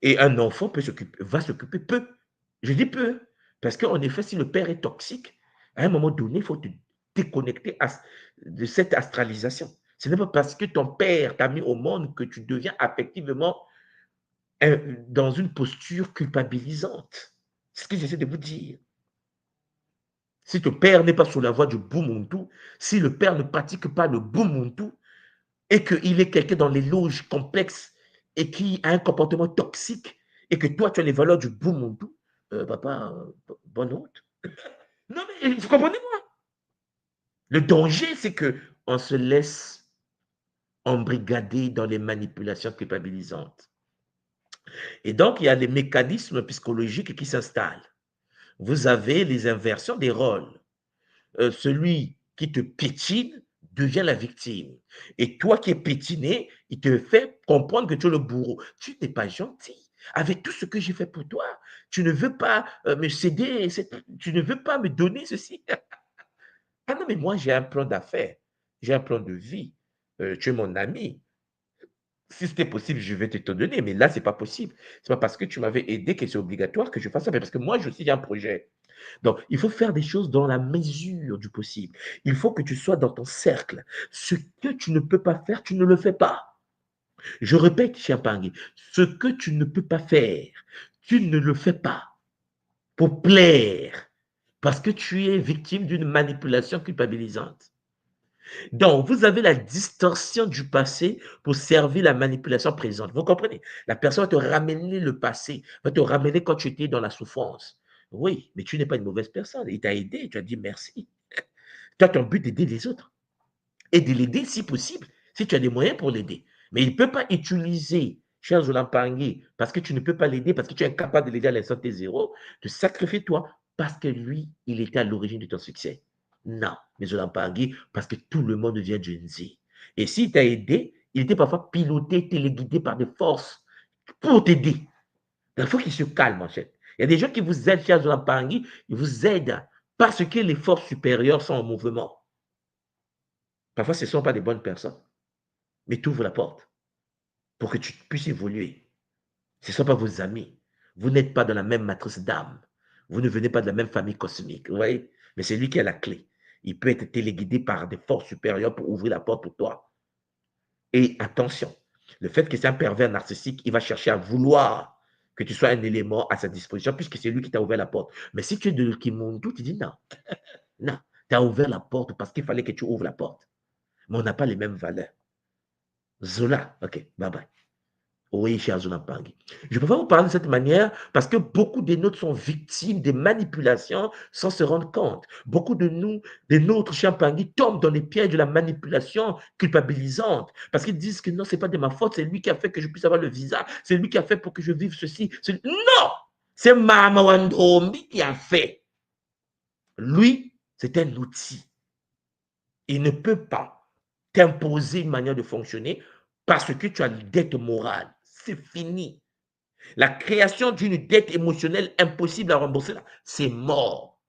[SPEAKER 4] Et un enfant va s'occuper peu. Je dis peu, parce qu'en effet, si le père est toxique, à un moment donné, il faut te déconnecter de cette astralisation. Ce n'est pas parce que ton père t'a mis au monde que tu deviens affectivement dans une posture culpabilisante. C'est ce que j'essaie de vous dire. Si ton père n'est pas sur la voie du Bumuntu, si le père ne pratique pas le Bumuntu et qu'il est quelqu'un dans les loges complexes et qui a un comportement toxique et que toi tu as les valeurs du Bumuntu, papa, bonne route. Non mais vous comprenez-moi? Le danger, c'est qu'on se laisse embrigader dans les manipulations culpabilisantes. Et donc, il y a des mécanismes psychologiques qui s'installent. vous avez les inversions des rôles. Celui qui te piétine devient la victime. Et toi qui es piétiné, il te fait comprendre que tu es le bourreau. Tu n'es pas gentil. Avec tout ce que j'ai fait pour toi, tu ne veux pas me céder, tu ne veux pas me donner ceci. Ah non, mais moi, j'ai un plan d'affaires, j'ai un plan de vie. Tu es mon ami. Si c'était possible, je vais te donner, mais là, c'est pas possible. C'est pas parce que tu m'avais aidé que c'est obligatoire que je fasse ça, mais parce que moi, aussi, j'ai un projet. Donc, il faut faire des choses dans la mesure du possible. Il faut que tu sois dans ton cercle. Ce que tu ne peux pas faire, tu ne le fais pas. Je répète, chien Pangui, ce que tu ne peux pas faire, tu ne le fais pas pour plaire, parce que tu es victime d'une manipulation culpabilisante. Donc, vous avez la distorsion du passé pour servir la manipulation présente. Vous comprenez? La personne va te ramener le passé, va te ramener quand tu étais dans la souffrance. Oui, mais tu n'es pas une mauvaise personne. Il t'a aidé, tu as dit merci. Toi, ton but d'aider les autres et de l'aider si possible, si tu as des moyens pour l'aider. Mais il ne peut pas utiliser, cher Zolampangui, parce que tu ne peux pas l'aider, parce que tu es incapable de l'aider à l'instant T0, te sacrifier toi, parce que lui, il était à l'origine de ton succès. Non, mais Zolampangui, parce que tout le monde vient de Nzi. Et s'il t'a aidé, il était parfois piloté, téléguidé par des forces pour t'aider. Il faut qu'il se calme, en fait. Il y a des gens qui vous aident, cher Zolampangui, ils vous aident parce que les forces supérieures sont en mouvement. Parfois, ce ne sont pas des bonnes personnes, mais tu ouvres la porte pour que tu puisses évoluer. Ce ne sont pas vos amis. Vous n'êtes pas dans la même matrice d'âme. Vous ne venez pas de la même famille cosmique. Vous voyez? Mais c'est lui qui a la clé. Il peut être téléguidé par des forces supérieures pour ouvrir la porte pour toi. Et attention, le fait que c'est un pervers narcissique, il va chercher à vouloir que tu sois un élément à sa disposition puisque c'est lui qui t'a ouvert la porte. Mais si tu es de Kimuntu, tu dis non. Non, tu as ouvert la porte parce qu'il fallait que tu ouvres la porte. Mais on n'a pas les mêmes valeurs. Zola, ok, bye bye. Oui, cher Zolampangi. Je peux pas vous parler de cette manière parce que beaucoup des nôtres sont victimes des manipulations sans se rendre compte. Beaucoup de nous, des nôtres, cher Pangui, tombent dans les pièges de la manipulation culpabilisante parce qu'ils disent que non, c'est pas de ma faute, c'est lui qui a fait que je puisse avoir le visa, c'est lui qui a fait pour que je vive ceci. Non! C'est Mama Wandrombi qui a fait. Lui, c'est un outil. Il ne peut pas t'imposer une manière de fonctionner parce que tu as une dette morale. C'est fini. La création d'une dette émotionnelle impossible à rembourser, c'est mort.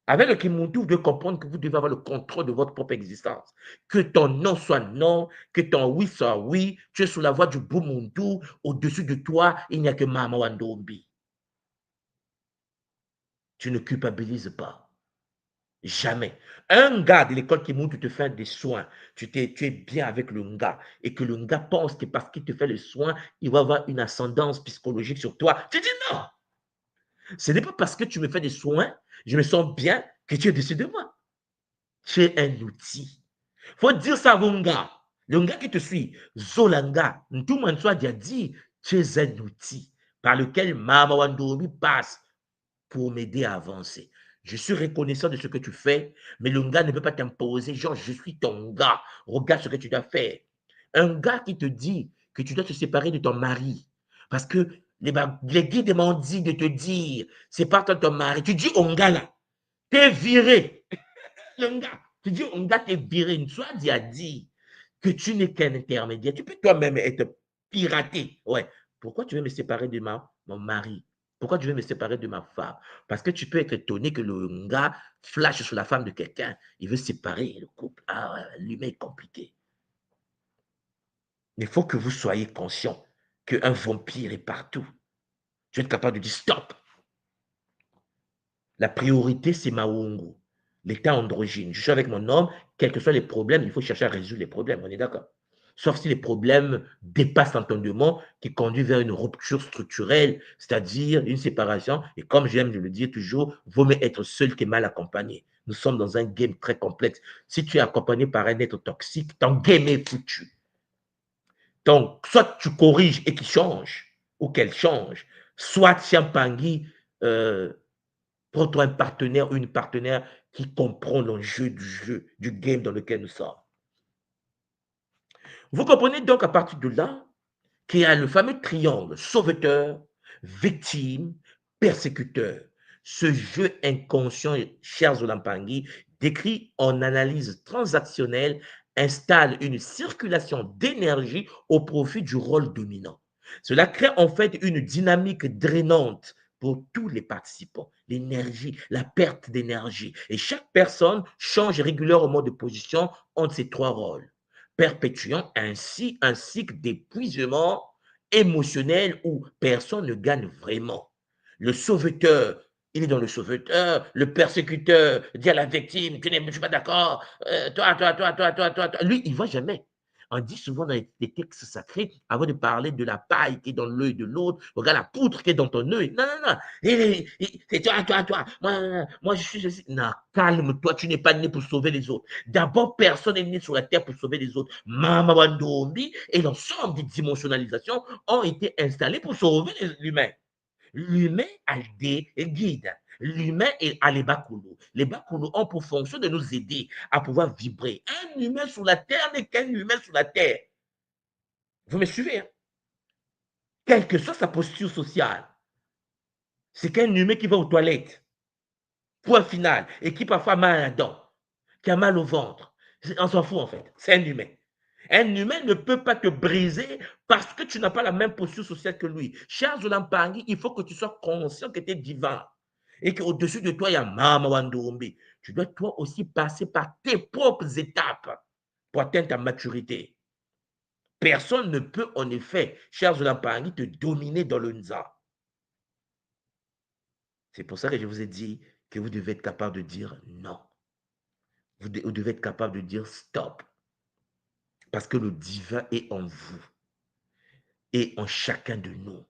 [SPEAKER 4] Avec le Kimuntu, vous devez comprendre que vous devez avoir le contrôle de votre propre existence. Que ton non soit non, que ton oui soit oui. Tu es sous la voie du Bumuntu. Au-dessus de toi, il n'y a que Mama Wandombi. Tu ne culpabilises pas. Jamais. Un gars de l'école qui monte te fait des soins, tu es bien avec le gars et que le gars pense que parce qu'il te fait les soins, il va avoir une ascendance psychologique sur toi. Tu dis non. Ce n'est pas parce que tu me fais des soins, je me sens bien que tu es dessus de moi. Tu es un outil. Il faut dire ça à mon gars. Le gars qui te suit, Zolanga, tout le monde soit dit, tu es un outil par lequel Mama Wandomi passe pour m'aider à avancer. Je suis reconnaissant de ce que tu fais, mais le gars ne peut pas t'imposer, genre, je suis ton gars, regarde ce que tu dois faire. Un gars qui te dit que tu dois te séparer de ton mari, parce que les guides m'ont dit de te dire, sépare-toi de ton mari. Tu dis au gars là, t'es viré. Le gars, tu dis au gars, t'es viré. Une soit dit à dire que tu n'es qu'un intermédiaire. Tu peux toi-même être piraté. Ouais. Pourquoi tu veux me séparer de mon mari? Pourquoi tu veux me séparer de ma femme? Parce que tu peux être étonné que le gars flash sur la femme de quelqu'un. Il veut séparer le couple. Ah ouais, l'humain est compliqué. Il faut que vous soyez conscient qu'un vampire est partout. Tu es capable de dire stop. La priorité, c'est Maungu, l'état androgyne. Je suis avec mon homme, quels que soient les problèmes, il faut chercher à résoudre les problèmes. On est d'accord? Sauf si les problèmes dépassent l'entendement qui conduit vers une rupture structurelle, c'est-à-dire une séparation. Et comme j'aime de le dire toujours, vaut mieux être seul que mal accompagné. Nous sommes dans un game très complexe. Si tu es accompagné par un être toxique, ton game est foutu. Donc, soit tu corriges et qu'il change, ou qu'elle change, soit Chiampangui, prends-toi un partenaire ou une partenaire qui comprend l'enjeu du jeu, du game dans lequel nous sommes. Vous comprenez donc à partir de là qu'il y a le fameux triangle sauveteur, victime, persécuteur. Ce jeu inconscient, chers Olampangui, décrit en analyse transactionnelle, installe une circulation d'énergie au profit du rôle dominant. Cela crée en fait une dynamique drainante pour tous les participants. L'énergie, la perte d'énergie. Et chaque personne change régulièrement de position entre ces trois rôles, perpétuant ainsi un cycle d'épuisement émotionnel où personne ne gagne vraiment. Le sauveteur, il est dans le sauveteur, le persécuteur dit à la victime, je ne suis pas d'accord, toi. Lui, il ne va jamais. On dit souvent dans les textes sacrés, avant de parler de la paille qui est dans l'œil de l'autre, regarde la poutre qui est dans ton œil. Non, non, non. C'est toi. Moi, je suis ceci. Non, calme-toi, tu n'es pas né pour sauver les autres. D'abord, personne n'est né sur la terre pour sauver les autres. Mama Wandombi et l'ensemble des dimensionnalisations ont été installées pour sauver l'humain. L'humain a des guides. L'humain a les Bakulu. Les Bakulu ont pour fonction de nous aider à pouvoir vibrer. Un humain sur la terre n'est qu'un humain sur la terre. Vous me suivez, hein? Quelle que soit sa posture sociale, c'est qu'un humain qui va aux toilettes, point final, et qui parfois a mal à la dent, qui a mal au ventre. On s'en fout en fait, c'est un humain. Un humain ne peut pas te briser parce que tu n'as pas la même posture sociale que lui. Cher Zolampangui, il faut que tu sois conscient que tu es divin et qu'au-dessus de toi, il y a Mama Wandombi. Tu dois toi aussi passer par tes propres étapes pour atteindre ta maturité. Personne ne peut en effet, cher Zolampangui, te dominer dans le Nza. C'est pour ça que je vous ai dit que vous devez être capable de dire non. Vous devez être capable de dire stop. Parce que le divin est en vous et en chacun de nous. Vous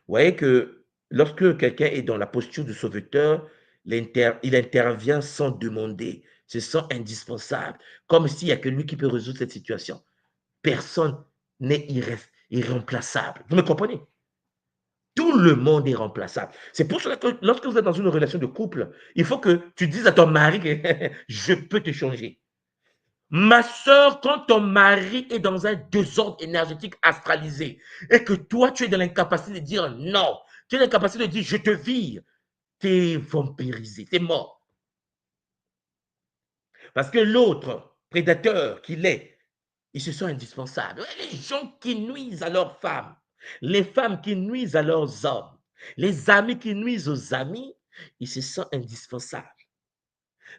[SPEAKER 4] voyez que lorsque quelqu'un est dans la posture du sauveteur, il intervient sans demander, se sent indispensable, comme s'il n'y a que lui qui peut résoudre cette situation. Personne n'est irremplaçable. Vous me comprenez? Tout le monde est remplaçable. C'est pour cela que lorsque vous êtes dans une relation de couple, il faut que tu dises à ton mari que je peux te changer. Ma soeur, quand ton mari est dans un désordre énergétique astralisé et que toi, tu es dans l'incapacité de dire non, tu es dans l'incapacité de dire je te vire, tu es vampirisé, tu es mort. Parce que l'autre prédateur qu'il est, il se sent indispensable. Les gens qui nuisent à leurs femmes, les femmes qui nuisent à leurs hommes, les amis qui nuisent aux amis, ils se sentent indispensables.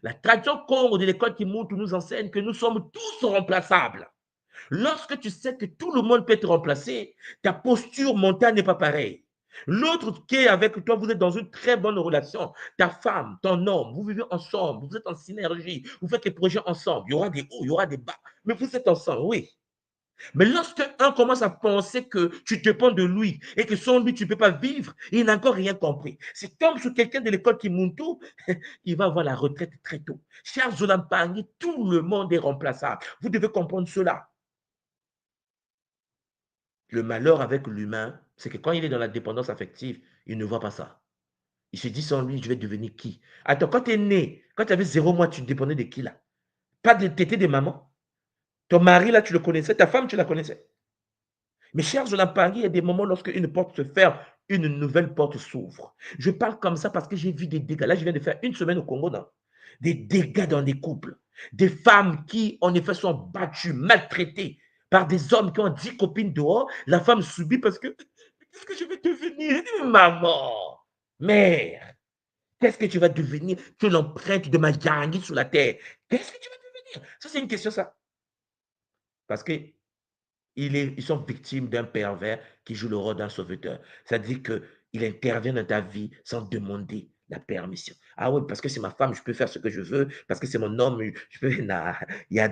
[SPEAKER 4] La tradition Congo de l'école qui montre nous enseigne que nous sommes tous remplaçables. Lorsque tu sais que tout le monde peut être remplacé, ta posture mentale n'est pas pareille. L'autre qui est avec toi, vous êtes dans une très bonne relation. Ta femme, ton homme, vous vivez ensemble, vous êtes en synergie, vous faites des projets ensemble. Il y aura des hauts, il y aura des bas, mais vous êtes ensemble, oui. Mais lorsque un commence à penser que tu dépends de lui et que sans lui, tu ne peux pas vivre, il n'a encore rien compris. C'est comme sur quelqu'un de l'école qui monte tout, il va avoir la retraite très tôt. Cher Zolampangui, tout le monde est remplaçable. Vous devez comprendre cela. Le malheur avec l'humain, c'est que quand il est dans la dépendance affective, il ne voit pas ça. Il se dit sans lui, je vais devenir qui? Attends, quand tu es né, quand tu avais 0 mois, tu dépendais de qui là? Pas de tété de maman. Ton mari là, tu le connaissais, ta femme, tu la connaissais. Mais cher Zolampangui, il y a des moments lorsque une porte se ferme, une nouvelle porte s'ouvre. Je parle comme ça parce que j'ai vu des dégâts. Là, je viens de faire une semaine au Congo, non? Des dégâts dans des couples. Des femmes qui, en effet, sont battues, maltraitées par des hommes qui ont 10 copines dehors. La femme subit parce que, qu'est-ce que je vais devenir? Maman, mère, qu'est-ce que tu vas devenir? Tu es l'empreinte de ma gangue sur la terre. Qu'est-ce que tu vas devenir? Ça, c'est une question, ça. Parce que ils sont victimes d'un pervers qui joue le rôle d'un sauveteur. C'est-à-dire qu'il intervient dans ta vie sans demander la permission. Ah oui, parce que c'est ma femme, je peux faire ce que je veux. Parce que c'est mon homme, je peux... Non. Il y a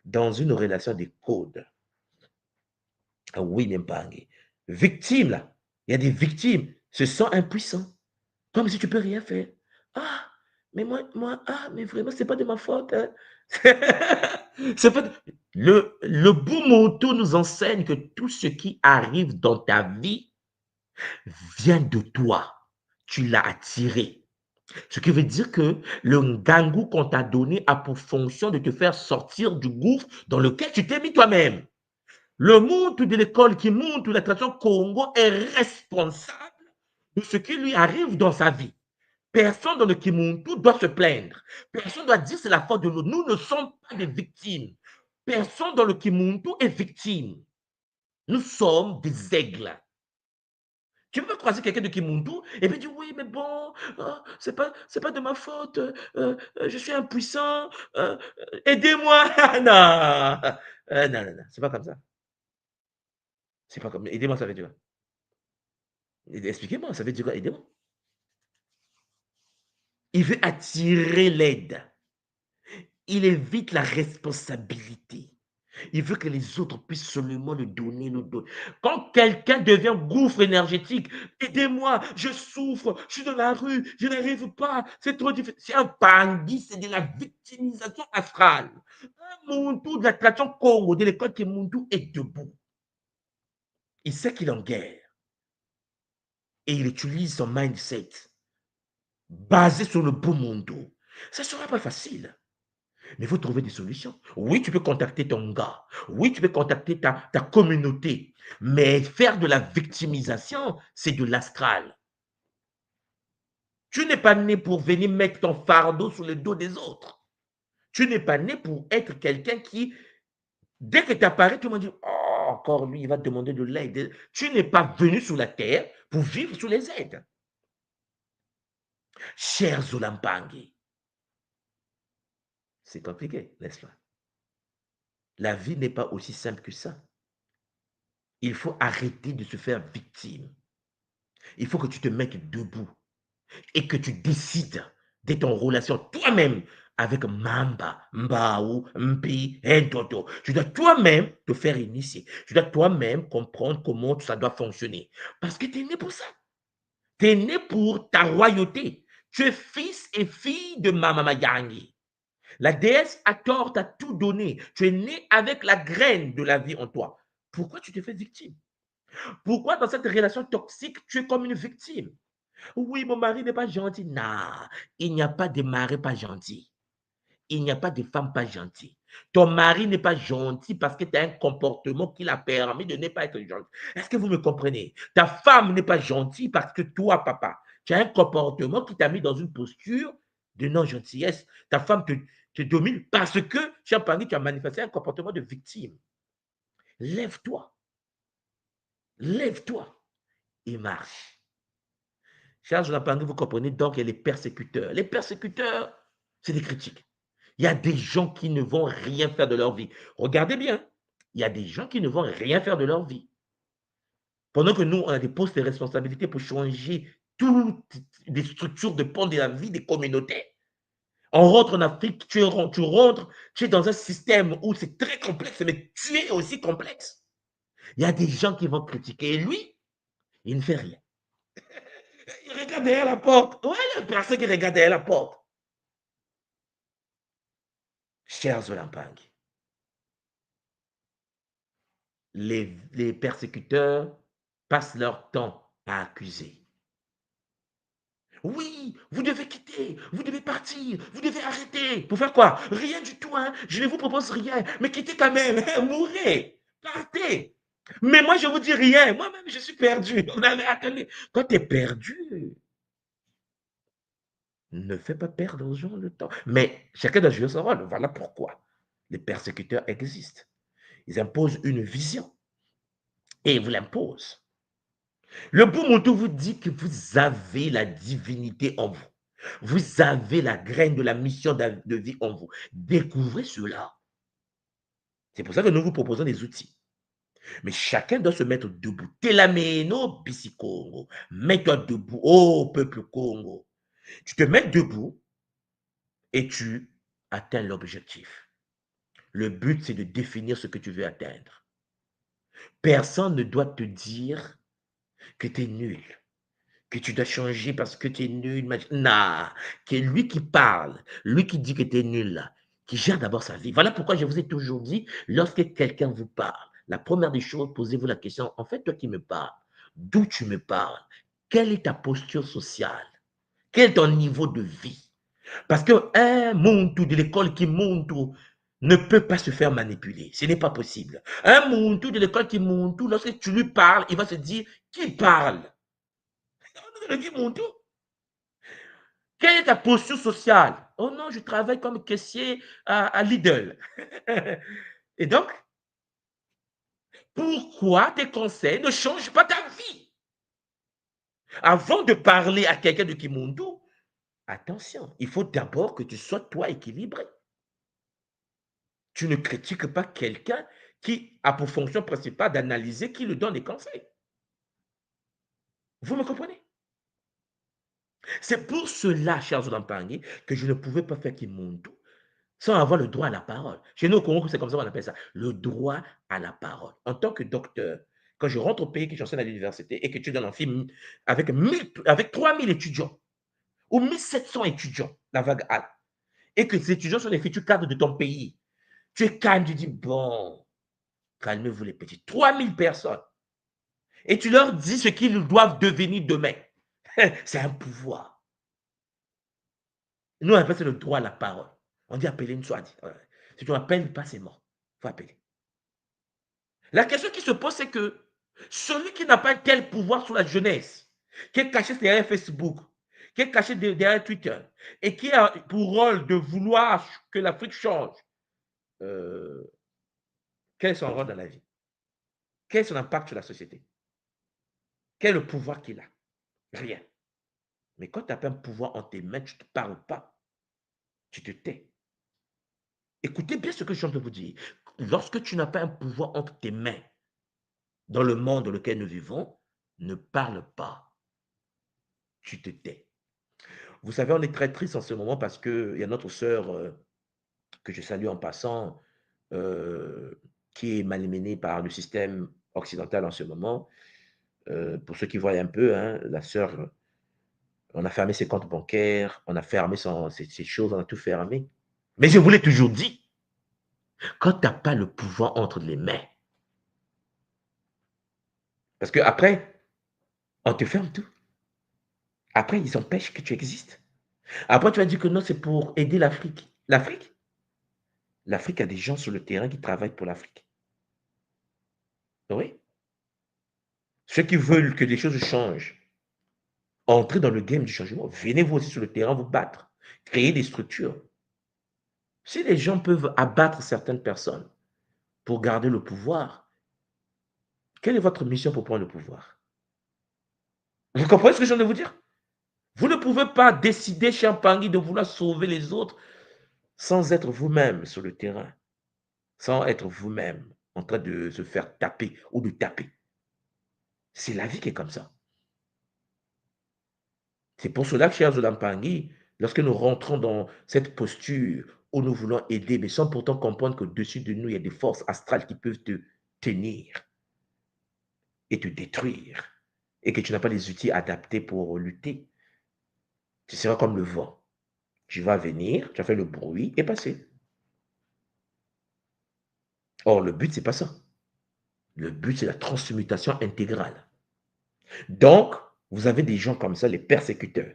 [SPEAKER 4] dans une relation des codes. Ah oui, Nempangue. Victime, là. Il y a des victimes. Se sentent impuissants. Comme si tu ne peux rien faire. Ah, mais mais vraiment, ce n'est pas de ma faute. Hein. C'est pas... Le Bumoto nous enseigne que tout ce qui arrive dans ta vie vient de toi. Tu l'as attiré. Ce qui veut dire que le Ngangu qu'on t'a donné a pour fonction de te faire sortir du gouffre dans lequel tu t'es mis toi-même. Le monde de l'école qui monte la tradition Congo est responsable de ce qui lui arrive dans sa vie. Personne dans le Kimuntu doit se plaindre. Personne doit dire c'est la faute de l'autre. Nous ne sommes pas des victimes. Personne dans le Kimuntu est victime. Nous sommes des aigles. Tu peux croiser quelqu'un de Kimuntu et puis dire oui, mais bon, c'est pas de ma faute, je suis impuissant, aidez-moi. Non, non, c'est pas comme ça. C'est pas comme aidez-moi, ça veut dire quoi? Expliquez-moi, ça veut dire quoi, aidez-moi? Il veut attirer l'aide. Il évite la responsabilité. Il veut que les autres puissent seulement le donner, le donner. Quand quelqu'un devient gouffre énergétique, aidez-moi, je souffre, je suis dans la rue, je n'arrive pas, c'est trop difficile. C'est un Pangui, c'est de la victimisation astrale. Un Muntu de la tradition Congo, de l'école que Muntu est debout. Il sait qu'il est en guerre. Et il utilise son mindset basé sur le beau Muntu. Ça ne sera pas facile. Mais il faut trouver des solutions. Oui, tu peux contacter ton gars. Oui, tu peux contacter ta communauté. Mais faire de la victimisation, c'est de l'astral. Tu n'es pas né pour venir mettre ton fardeau sur le dos des autres. Tu n'es pas né pour être quelqu'un qui, dès que tu apparais, tout le monde dit, oh, encore lui, il va te demander de l'aide. Tu n'es pas venu sur la terre pour vivre sous les aides. Cher Zolampangi, c'est compliqué, n'est-ce pas? La vie n'est pas aussi simple que ça. Il faut arrêter de se faire victime. Il faut que tu te mettes debout et que tu décides d'être en relation toi-même avec Mamba, Mbaou, Mpi, Ntoto. Tu dois toi-même te faire initier. Tu dois toi-même comprendre comment ça doit fonctionner. Parce que tu es né pour ça. Tu es né pour ta royauté. Tu es fils et fille de Mama Mayangi. La déesse Hathor t'a tout donné. Tu es né avec la graine de la vie en toi. Pourquoi tu te fais victime? Pourquoi dans cette relation toxique, tu es comme une victime? Oui, mon mari n'est pas gentil. Non, il n'y a pas de mari pas gentil. Il n'y a pas de femme pas gentille. Ton mari n'est pas gentil parce que tu as un comportement qui l'a permis de ne pas être gentil. Est-ce que vous me comprenez? Ta femme n'est pas gentille parce que toi, papa, tu as un comportement qui t'a mis dans une posture de non-gentillesse. Ta femme te domine parce que, cher Pangui, tu as manifesté un comportement de victime. Lève-toi. Lève-toi et marche. Cher Jonathan, vous comprenez donc qu'il y a les persécuteurs. Les persécuteurs, c'est des critiques. Il y a des gens qui ne vont rien faire de leur vie. Regardez bien, il y a des gens qui ne vont rien faire de leur vie. Pendant que nous, on a des postes de responsabilité pour changer toutes les structures de pont de la vie des communautés. On rentre en Afrique, tu rentres, tu es dans un système où c'est très complexe, mais tu es aussi complexe. Il y a des gens qui vont critiquer. Et lui, il ne fait rien. Il regarde derrière la porte. Ouais, il y a personne qui regarde derrière la porte. Chers Zolampang, les persécuteurs passent leur temps à accuser. Oui, vous devez quitter, vous devez partir, vous devez arrêter. Pour faire quoi? Rien du tout, hein. Je ne vous propose rien, mais quittez quand même, hein. Mourrez, partez. Mais moi, je ne vous dis rien. Moi-même, je suis perdu. Attendez, quand tu es perdu, ne fais pas perdre aux gens le temps. Mais chacun doit jouer son rôle. Voilà pourquoi les persécuteurs existent. Ils imposent une vision et ils vous l'imposent. Le bon Montou vous dit que vous avez la divinité en vous. Vous avez la graine de la mission de vie en vous. Découvrez cela. C'est pour ça que nous vous proposons des outils. Mais chacun doit se mettre debout. Telameno bisi Congo. Mets-toi debout. Oh, peuple Congo. Tu te mets debout et tu atteins l'objectif. Le but, c'est de définir ce que tu veux atteindre. Personne ne doit te dire que tu es nul, que tu dois changer parce que tu es nul. Non, c'est lui qui parle, lui qui dit que tu es nul, qui gère d'abord sa vie. Voilà pourquoi je vous ai toujours dit, lorsque quelqu'un vous parle, la première des choses, posez-vous la question, en fait, toi qui me parles, d'où tu me parles? Quelle est ta posture sociale? Quel est ton niveau de vie? Parce qu'un Muntu de l'école qui Muntu ne peut pas se faire manipuler. Ce n'est pas possible. Un Muntu de l'école qui Muntu, lorsque tu lui parles, il va se dire, qui parle? On dit Muntu. Quelle est ta posture sociale? Oh non, je travaille comme caissier à Lidl. Et donc, pourquoi tes conseils ne changent pas ta vie? Avant de parler à quelqu'un de Kimundu, attention, il faut d'abord que tu sois toi équilibré. Tu ne critiques pas quelqu'un qui a pour fonction principale d'analyser qui lui donne des conseils. Vous me comprenez? C'est pour cela, chers Olampangi, que je ne pouvais pas faire Kimundu sans avoir le droit à la parole. Chez nous au Congo, c'est comme ça qu'on appelle ça, le droit à la parole. En tant que docteur, quand je rentre au pays, que j'enseigne à l'université et que tu donnes un film avec, avec 3000 étudiants ou 1700 étudiants, la vague A, et que ces étudiants sont les futurs cadres de ton pays, tu es calme, tu dis, bon, calmez-vous les petits, 3000 personnes, et tu leur dis ce qu'ils doivent devenir demain. C'est un pouvoir. Nous, on appelle ça le droit à la parole. On dit appeler une soit dit. Si tu n'appelles pas, c'est mort. Il faut appeler. La question qui se pose, c'est que celui qui n'a pas un tel pouvoir sur la jeunesse, qui est caché derrière Facebook, qui est caché derrière Twitter, et qui a pour rôle de vouloir que l'Afrique change, quel est son rôle dans la vie? Quel est son impact sur la société? Quel est le pouvoir qu'il a? Rien. Mais quand tu n'as pas un pouvoir en tes mains, tu ne te parles pas. Tu te tais. Écoutez bien ce que je viens de vous dire. Lorsque tu n'as pas un pouvoir entre tes mains, dans le monde dans lequel nous vivons, ne parle pas. Tu te tais. Vous savez, on est très triste en ce moment parce qu'il y a notre sœur que je salue en passant, qui est malmenée par le système occidental en ce moment. Pour ceux qui voient un peu, hein, la sœur, on a fermé ses comptes bancaires, on a fermé ses choses, on a tout fermé. Mais je vous l'ai toujours dit, quand tu n'as pas le pouvoir entre les mains, parce qu'après, on te ferme tout. Après, ils empêchent que tu existes. Après, tu vas dire que non, c'est pour aider l'Afrique. L'Afrique a des gens sur le terrain qui travaillent pour l'Afrique. Oui. Ceux qui veulent que les choses changent, entrez dans le game du changement. Venez vous aussi sur le terrain vous battre, créer des structures. Si les gens peuvent abattre certaines personnes pour garder le pouvoir, quelle est votre mission pour prendre le pouvoir? Vous comprenez ce que je viens de vous dire? Vous ne pouvez pas décider, cher Pangui, de vouloir sauver les autres sans être vous-même sur le terrain, sans être vous-même en train de se faire taper ou de taper. C'est la vie qui est comme ça. C'est pour cela que, chers Olampangi, lorsque nous rentrons dans cette posture où nous voulons aider, mais sans pourtant comprendre qu'au-dessus de nous, il y a des forces astrales qui peuvent te tenir et te détruire, et que tu n'as pas les outils adaptés pour lutter, tu seras comme le vent. Tu vas venir, tu vas faire le bruit et passer. Or, le but, ce n'est pas ça. Le but, c'est la transmutation intégrale. Donc, vous avez des gens comme ça, les persécuteurs.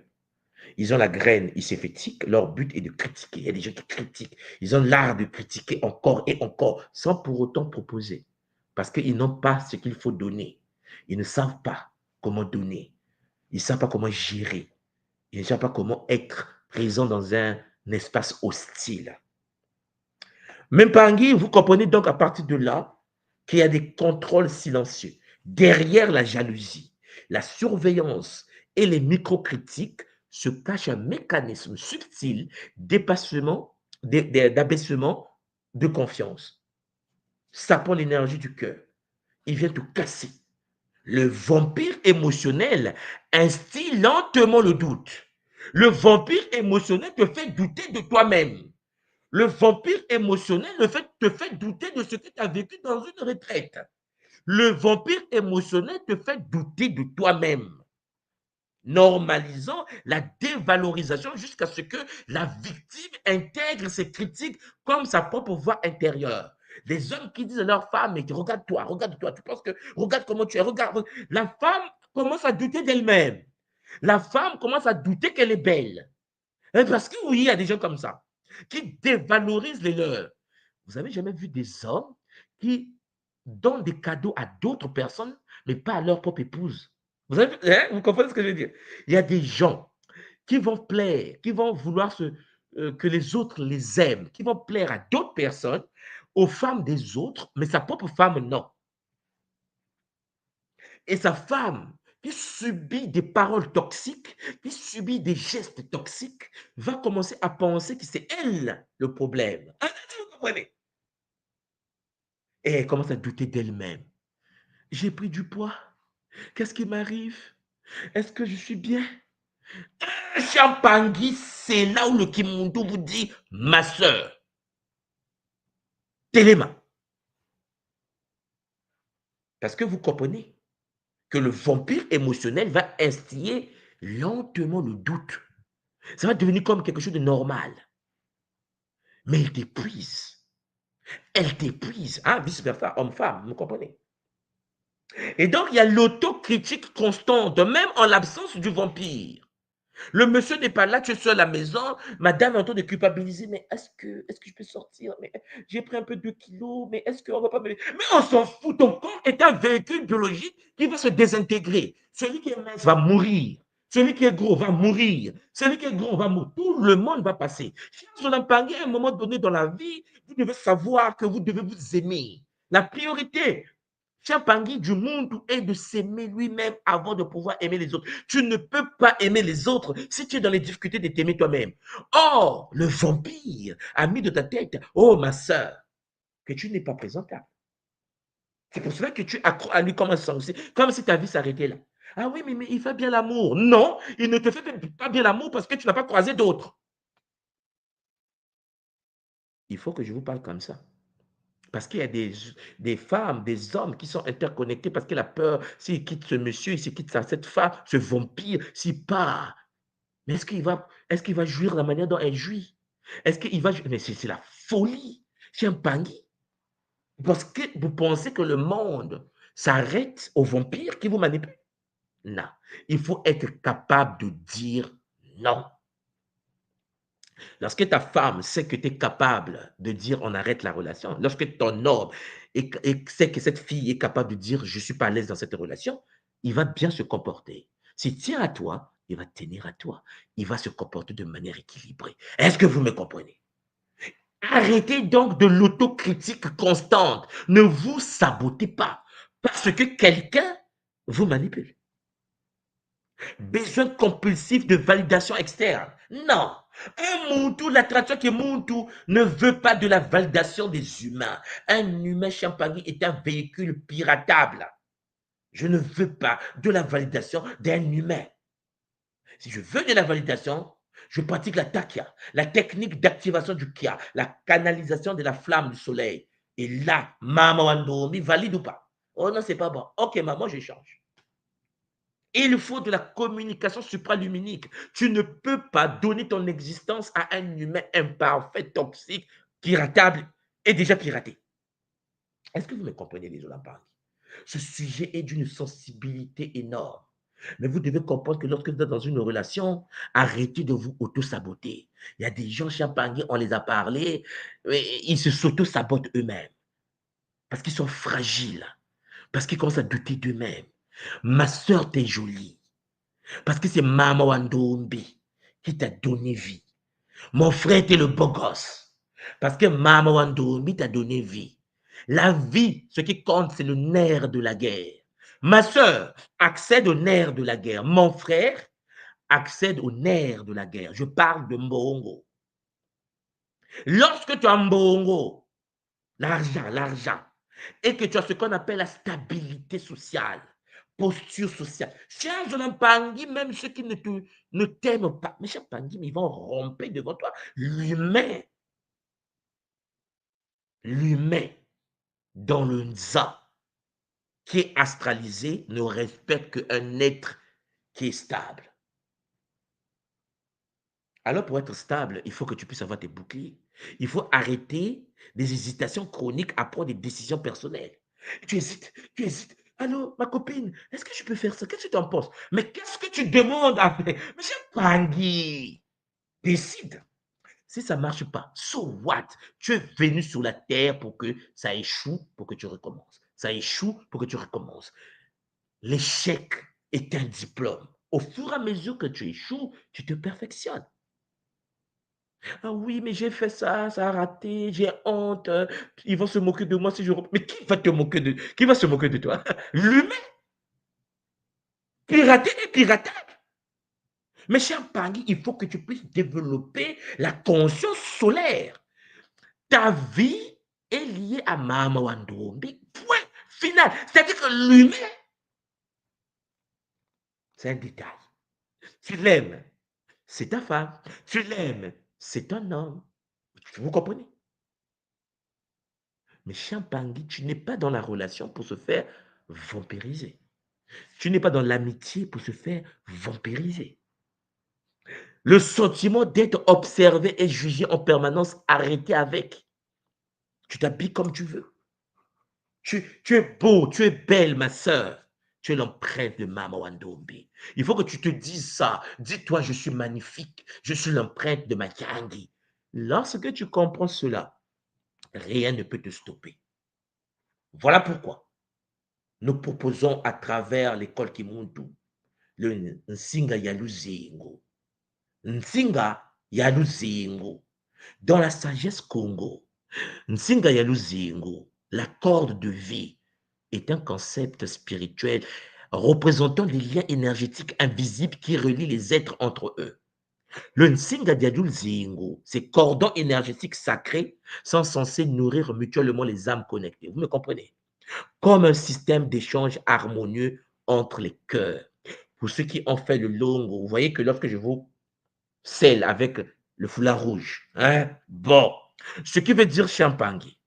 [SPEAKER 4] Ils ont la graine iséphétique, leur but est de critiquer. Il y a des gens qui critiquent. Ils ont l'art de critiquer encore et encore, sans pour autant proposer. Parce qu'ils n'ont pas ce qu'il faut donner. Ils ne savent pas comment donner. Ils ne savent pas comment gérer. Ils ne savent pas comment être présent dans un espace hostile. Même Pangui, vous comprenez donc à partir de là qu'il y a des contrôles silencieux. Derrière la jalousie, la surveillance et les microcritiques se cache un mécanisme subtil d'abaissement de confiance. Sapant l'énergie du cœur. Il vient te casser. Le vampire émotionnel instille lentement le doute. Le vampire émotionnel te fait douter de toi-même. Le vampire émotionnel te fait douter de ce que tu as vécu dans une retraite. Le vampire émotionnel te fait douter de toi-même, normalisant la dévalorisation jusqu'à ce que la victime intègre ses critiques comme sa propre voix intérieure. Les hommes qui disent à leur femme, mais regarde-toi, tu penses que, regarde comment tu es, regarde. La femme commence à douter d'elle-même. La femme commence à douter qu'elle est belle. Parce que oui, il y a des gens comme ça, qui dévalorisent les leurs. Vous avez jamais vu des hommes qui donnent des cadeaux à d'autres personnes, mais pas à leur propre épouse? Vous comprenez ce que je veux dire? Il y a des gens qui vont plaire, qui vont vouloir que les autres les aiment, qui vont plaire à d'autres personnes, aux femmes des autres, mais sa propre femme, non. Et sa femme, qui subit des paroles toxiques, qui subit des gestes toxiques, va commencer à penser que c'est elle le problème. Ah, vous comprenez? Et elle commence à douter d'elle-même. J'ai pris du poids. Qu'est-ce qui m'arrive? Est-ce que je suis bien? Champangui, c'est là où le Kimundo vous dit, ma soeur, Téléma. Parce que vous comprenez que le vampire émotionnel va instiller lentement le doute. Ça va devenir comme quelque chose de normal. Mais elle t'épuise. Elle t'épuise. Hein, vice-versa, homme-femme, vous comprenez? Et donc, il y a l'autocritique constante, même en l'absence du vampire. Le monsieur n'est pas là, tu es seul à la maison, madame est en train de culpabiliser, mais est-ce que je peux sortir? Mais j'ai pris un peu de kilos, mais est-ce qu'on va pas me... Mais on s'en fout, ton corps est un véhicule biologique qui va se désintégrer. Celui qui est mince va mourir. Celui qui est gros va mourir. Celui qui est gros va mourir. Tout le monde va passer. Si vous en parlez à un moment donné dans la vie, vous devez savoir que vous devez vous aimer. La priorité, Champangui du monde est de s'aimer lui-même avant de pouvoir aimer les autres. Tu ne peux pas aimer les autres si tu es dans les difficultés de t'aimer toi-même. Or, le vampire a mis de ta tête, oh ma soeur, que tu n'es pas présentable. C'est pour cela que tu accrois à lui comme un sorcier, comme si ta vie s'arrêtait là. Ah oui, mais il fait bien l'amour. Non, il ne te fait pas bien l'amour parce que tu n'as pas croisé d'autres. Il faut que je vous parle comme ça. Parce qu'il y a des femmes, des hommes qui sont interconnectés parce qu'il a peur, s'il quitte ce monsieur, s'il quitte cette femme, ce vampire, s'il part. Mais est-ce qu'il va jouir de la manière dont elle jouit? Est-ce qu'il va jouir? Mais c'est la folie. C'est un pangui. Parce que vous pensez que le monde s'arrête au vampire qui vous manipule? Non. Il faut être capable de dire non. Lorsque ta femme sait que tu es capable de dire on arrête la relation, lorsque ton homme sait que cette fille est capable de dire je ne suis pas à l'aise dans cette relation, il va bien se comporter. S'il tient à toi, il va tenir à toi. Il va se comporter de manière équilibrée. Est-ce que vous me comprenez? Arrêtez donc de l'autocritique constante. Ne vous sabotez pas parce que quelqu'un vous manipule. Besoin compulsif de validation externe. Non. Un Muntu, la tradition qui est Muntu, ne veut pas de la validation des humains. Un humain Champagny est un véhicule piratable. Je ne veux pas de la validation d'un humain. Si je veux de la validation, je pratique la takia, la technique d'activation du kia, la canalisation de la flamme du soleil. Et là, maman Wandomi valide ou pas? Oh non, c'est pas bon. Ok, maman, je change. Il faut de la communication supraluminique. Tu ne peux pas donner ton existence à un humain imparfait, toxique, piratable et déjà piraté. Est-ce que vous me comprenez, les Olympiques? Ce sujet est d'une sensibilité énorme. Mais vous devez comprendre que lorsque vous êtes dans une relation, arrêtez de vous auto-saboter. Il y a des gens, Champagne, on les a parlé, ils se s'auto-sabotent eux-mêmes. Parce qu'ils sont fragiles. Parce qu'ils commencent à douter d'eux-mêmes. Ma soeur, t'es jolie. Parce que c'est Mama Wandombe qui t'a donné vie. Mon frère, t'es le beau gosse. Parce que Mama Wandombe t'a donné vie. La vie, ce qui compte, c'est le nerf de la guerre. Ma soeur accède au nerf de la guerre. Mon frère accède au nerf de la guerre. Je parle de Mbongo. Lorsque tu as Mbongo, l'argent, et que tu as ce qu'on appelle la stabilité sociale, posture sociale. Cher Pangui, même ceux qui ne t'aiment pas, mais cher Pangui, ils vont romper devant toi. L'humain dans le Nza, qui est astralisé, ne respecte qu'un être qui est stable. Alors, pour être stable, il faut que tu puisses avoir tes boucliers. Il faut arrêter des hésitations chroniques à prendre des décisions personnelles. Tu hésites. Allô, ma copine, est-ce que je peux faire ça? Qu'est-ce que tu en penses? Mais qu'est-ce que tu demandes à faire? Monsieur Pangui, décide. Si ça ne marche pas, so what? Tu es venu sur la terre pour que ça échoue, pour que tu recommences. Ça échoue pour que tu recommences. L'échec est un diplôme. Au fur et à mesure que tu échoues, tu te perfectionnes. Ah oui, mais j'ai fait ça, ça a raté, j'ai honte, ils vont se moquer de moi si je... Mais qui va se moquer de toi? L'humain, pirater et piratage. Mais cher Pangui, il faut que tu puisses développer la conscience solaire. Ta vie est liée à Mama Wandombi. Point final. C'est-à-dire que l'humain, c'est un détail. Tu l'aimes, c'est ta femme. Tu l'aimes, c'est un homme. Vous comprenez? Mais Champangui, tu n'es pas dans la relation pour se faire vampiriser. Tu n'es pas dans l'amitié pour se faire vampiriser. Le sentiment d'être observé et jugé en permanence, arrêté avec. Tu t'habilles comme tu veux. Tu es beau, tu es belle, ma sœur. Tu es l'empreinte de Mama Wandombi. Il faut que tu te dises ça. Dis-toi, je suis magnifique. Je suis l'empreinte de ma Yangi. Lorsque tu comprends cela, rien ne peut te stopper. Voilà pourquoi nous proposons à travers l'école Kimuntu le Nsinga Yaluzingo. Nsinga Yaluzingo. Dans la sagesse Congo, Nsinga Yaluzingo, la corde de vie, est un concept spirituel représentant les liens énergétiques invisibles qui relient les êtres entre eux. Le Nsinga Yaluzingo, ces cordons énergétiques sacrés, sont censés nourrir mutuellement les âmes connectées. Vous me comprenez? Comme un système d'échange harmonieux entre les cœurs. Pour ceux qui ont fait le longo, vous voyez que lorsque je vous scelle avec le foulard rouge, hein, bon, ce qui veut dire Champangui.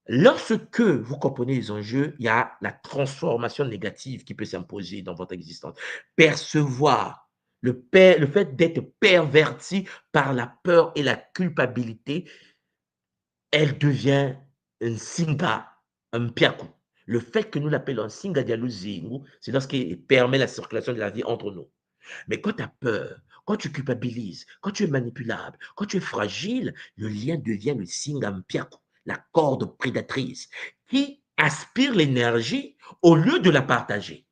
[SPEAKER 4] Lorsque vous comprenez les enjeux, il y a la transformation négative qui peut s'imposer dans votre existence. Percevoir le fait d'être perverti par la peur et la culpabilité, elle devient un singa, un piaku. Le fait que nous l'appelons singa dialuzingu, c'est lorsqu'il permet la circulation de la vie entre nous. Mais quand tu as peur, quand tu culpabilises, quand tu es manipulable, quand tu es fragile, le lien devient le singa mpiaku, la corde prédatrice, qui aspire l'énergie au lieu de la partager.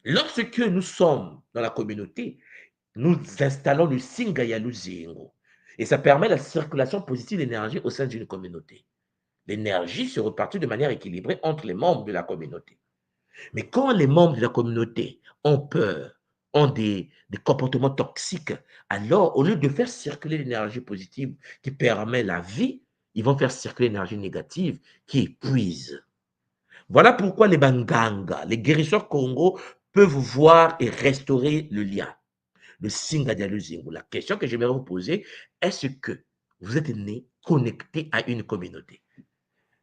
[SPEAKER 4] Lorsque nous sommes dans la communauté, nous installons le singa yaluzingu. Et ça permet la circulation positive d'énergie au sein d'une communauté. L'énergie se repartit de manière équilibrée entre les membres de la communauté. Mais quand les membres de la communauté ont peur, ont des comportements toxiques, alors au lieu de faire circuler l'énergie positive qui permet la vie, ils vont faire circuler l'énergie négative qui épuise. Voilà pourquoi les Banganga, les guérisseurs Congo, peuvent voir et restaurer le lien. Le Singa Dialuzingu. La question que j'aimerais vous poser, est-ce que vous êtes né connecté à une communauté?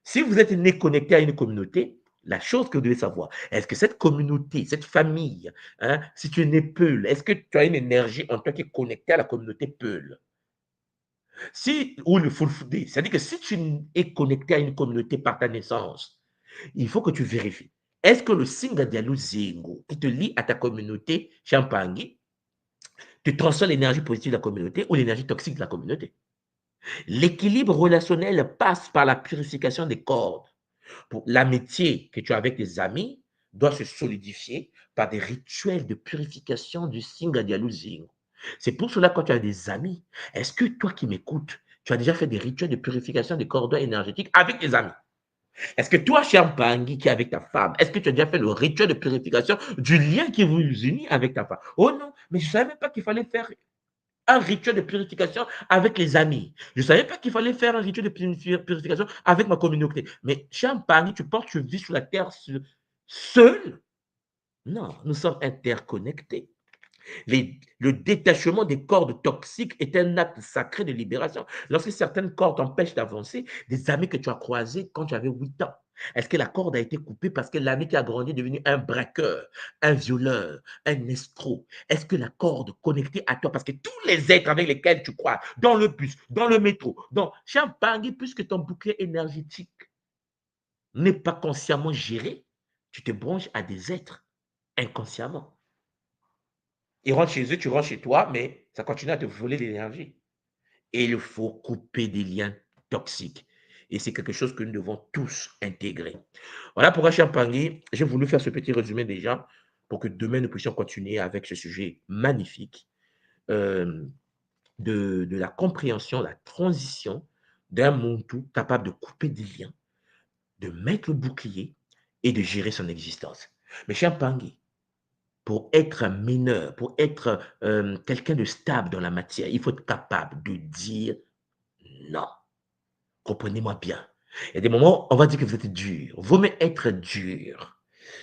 [SPEAKER 4] Si vous êtes né connecté à une communauté, la chose que vous devez savoir, est-ce que cette communauté, cette famille, hein, si tu es né Peul, est-ce que tu as une énergie en toi qui est connectée à la communauté Peul? Si, ou le Fulfudé, c'est-à-dire que si tu es connecté à une communauté par ta naissance, il faut que tu vérifies. Est-ce que le Singa Dialou Zingo qui te lie à ta communauté Champangui te transfère l'énergie positive de la communauté ou l'énergie toxique de la communauté? L'équilibre relationnel passe par la purification des cordes. Pour l'amitié que tu as avec tes amis doit se solidifier par des rituels de purification du Singa Dialuzingo. C'est pour cela, quand tu as des amis, est-ce que toi qui m'écoutes, tu as déjà fait des rituels de purification des cordons énergétiques avec tes amis? Est-ce que toi, cher Bangui, qui est avec ta femme, est-ce que tu as déjà fait le rituel de purification du lien qui vous unit avec ta femme? Oh non, mais je ne savais même pas qu'il fallait faire un rituel de purification avec les amis. Je ne savais pas qu'il fallait faire un rituel de purification avec ma communauté. Mais cher Bangui, tu penses que tu vis sur la terre seul? Non, nous sommes interconnectés. Le détachement des cordes toxiques est un acte sacré de libération. Lorsque certaines cordes t'empêchent d'avancer, des amis que tu as croisés quand tu avais 8 ans, est-ce que la corde a été coupée parce que l'ami qui a grandi est devenu un braqueur, un violeur, un escroc? Est-ce que la corde connectée à toi, parce que tous les êtres avec lesquels tu crois, dans le bus, dans le métro, dans Champagne, puisque ton bouclier énergétique n'est pas consciemment géré, tu te branches à des êtres inconsciemment. Ils rentrent chez eux, tu rentres chez toi, mais ça continue à te voler l'énergie. Et il faut couper des liens toxiques. Et c'est quelque chose que nous devons tous intégrer. Voilà pourquoi, cher Pangui, j'ai voulu faire ce petit résumé déjà pour que demain nous puissions continuer avec ce sujet magnifique euh, de la compréhension, la transition d'un Muntu capable de couper des liens, de mettre le bouclier et de gérer son existence. Mais cher Pangui, pour être un mineur, pour être quelqu'un de stable dans la matière, il faut être capable de dire non. Comprenez-moi bien. Il y a des moments, on va dire que vous êtes dur. Vaut mieux être dur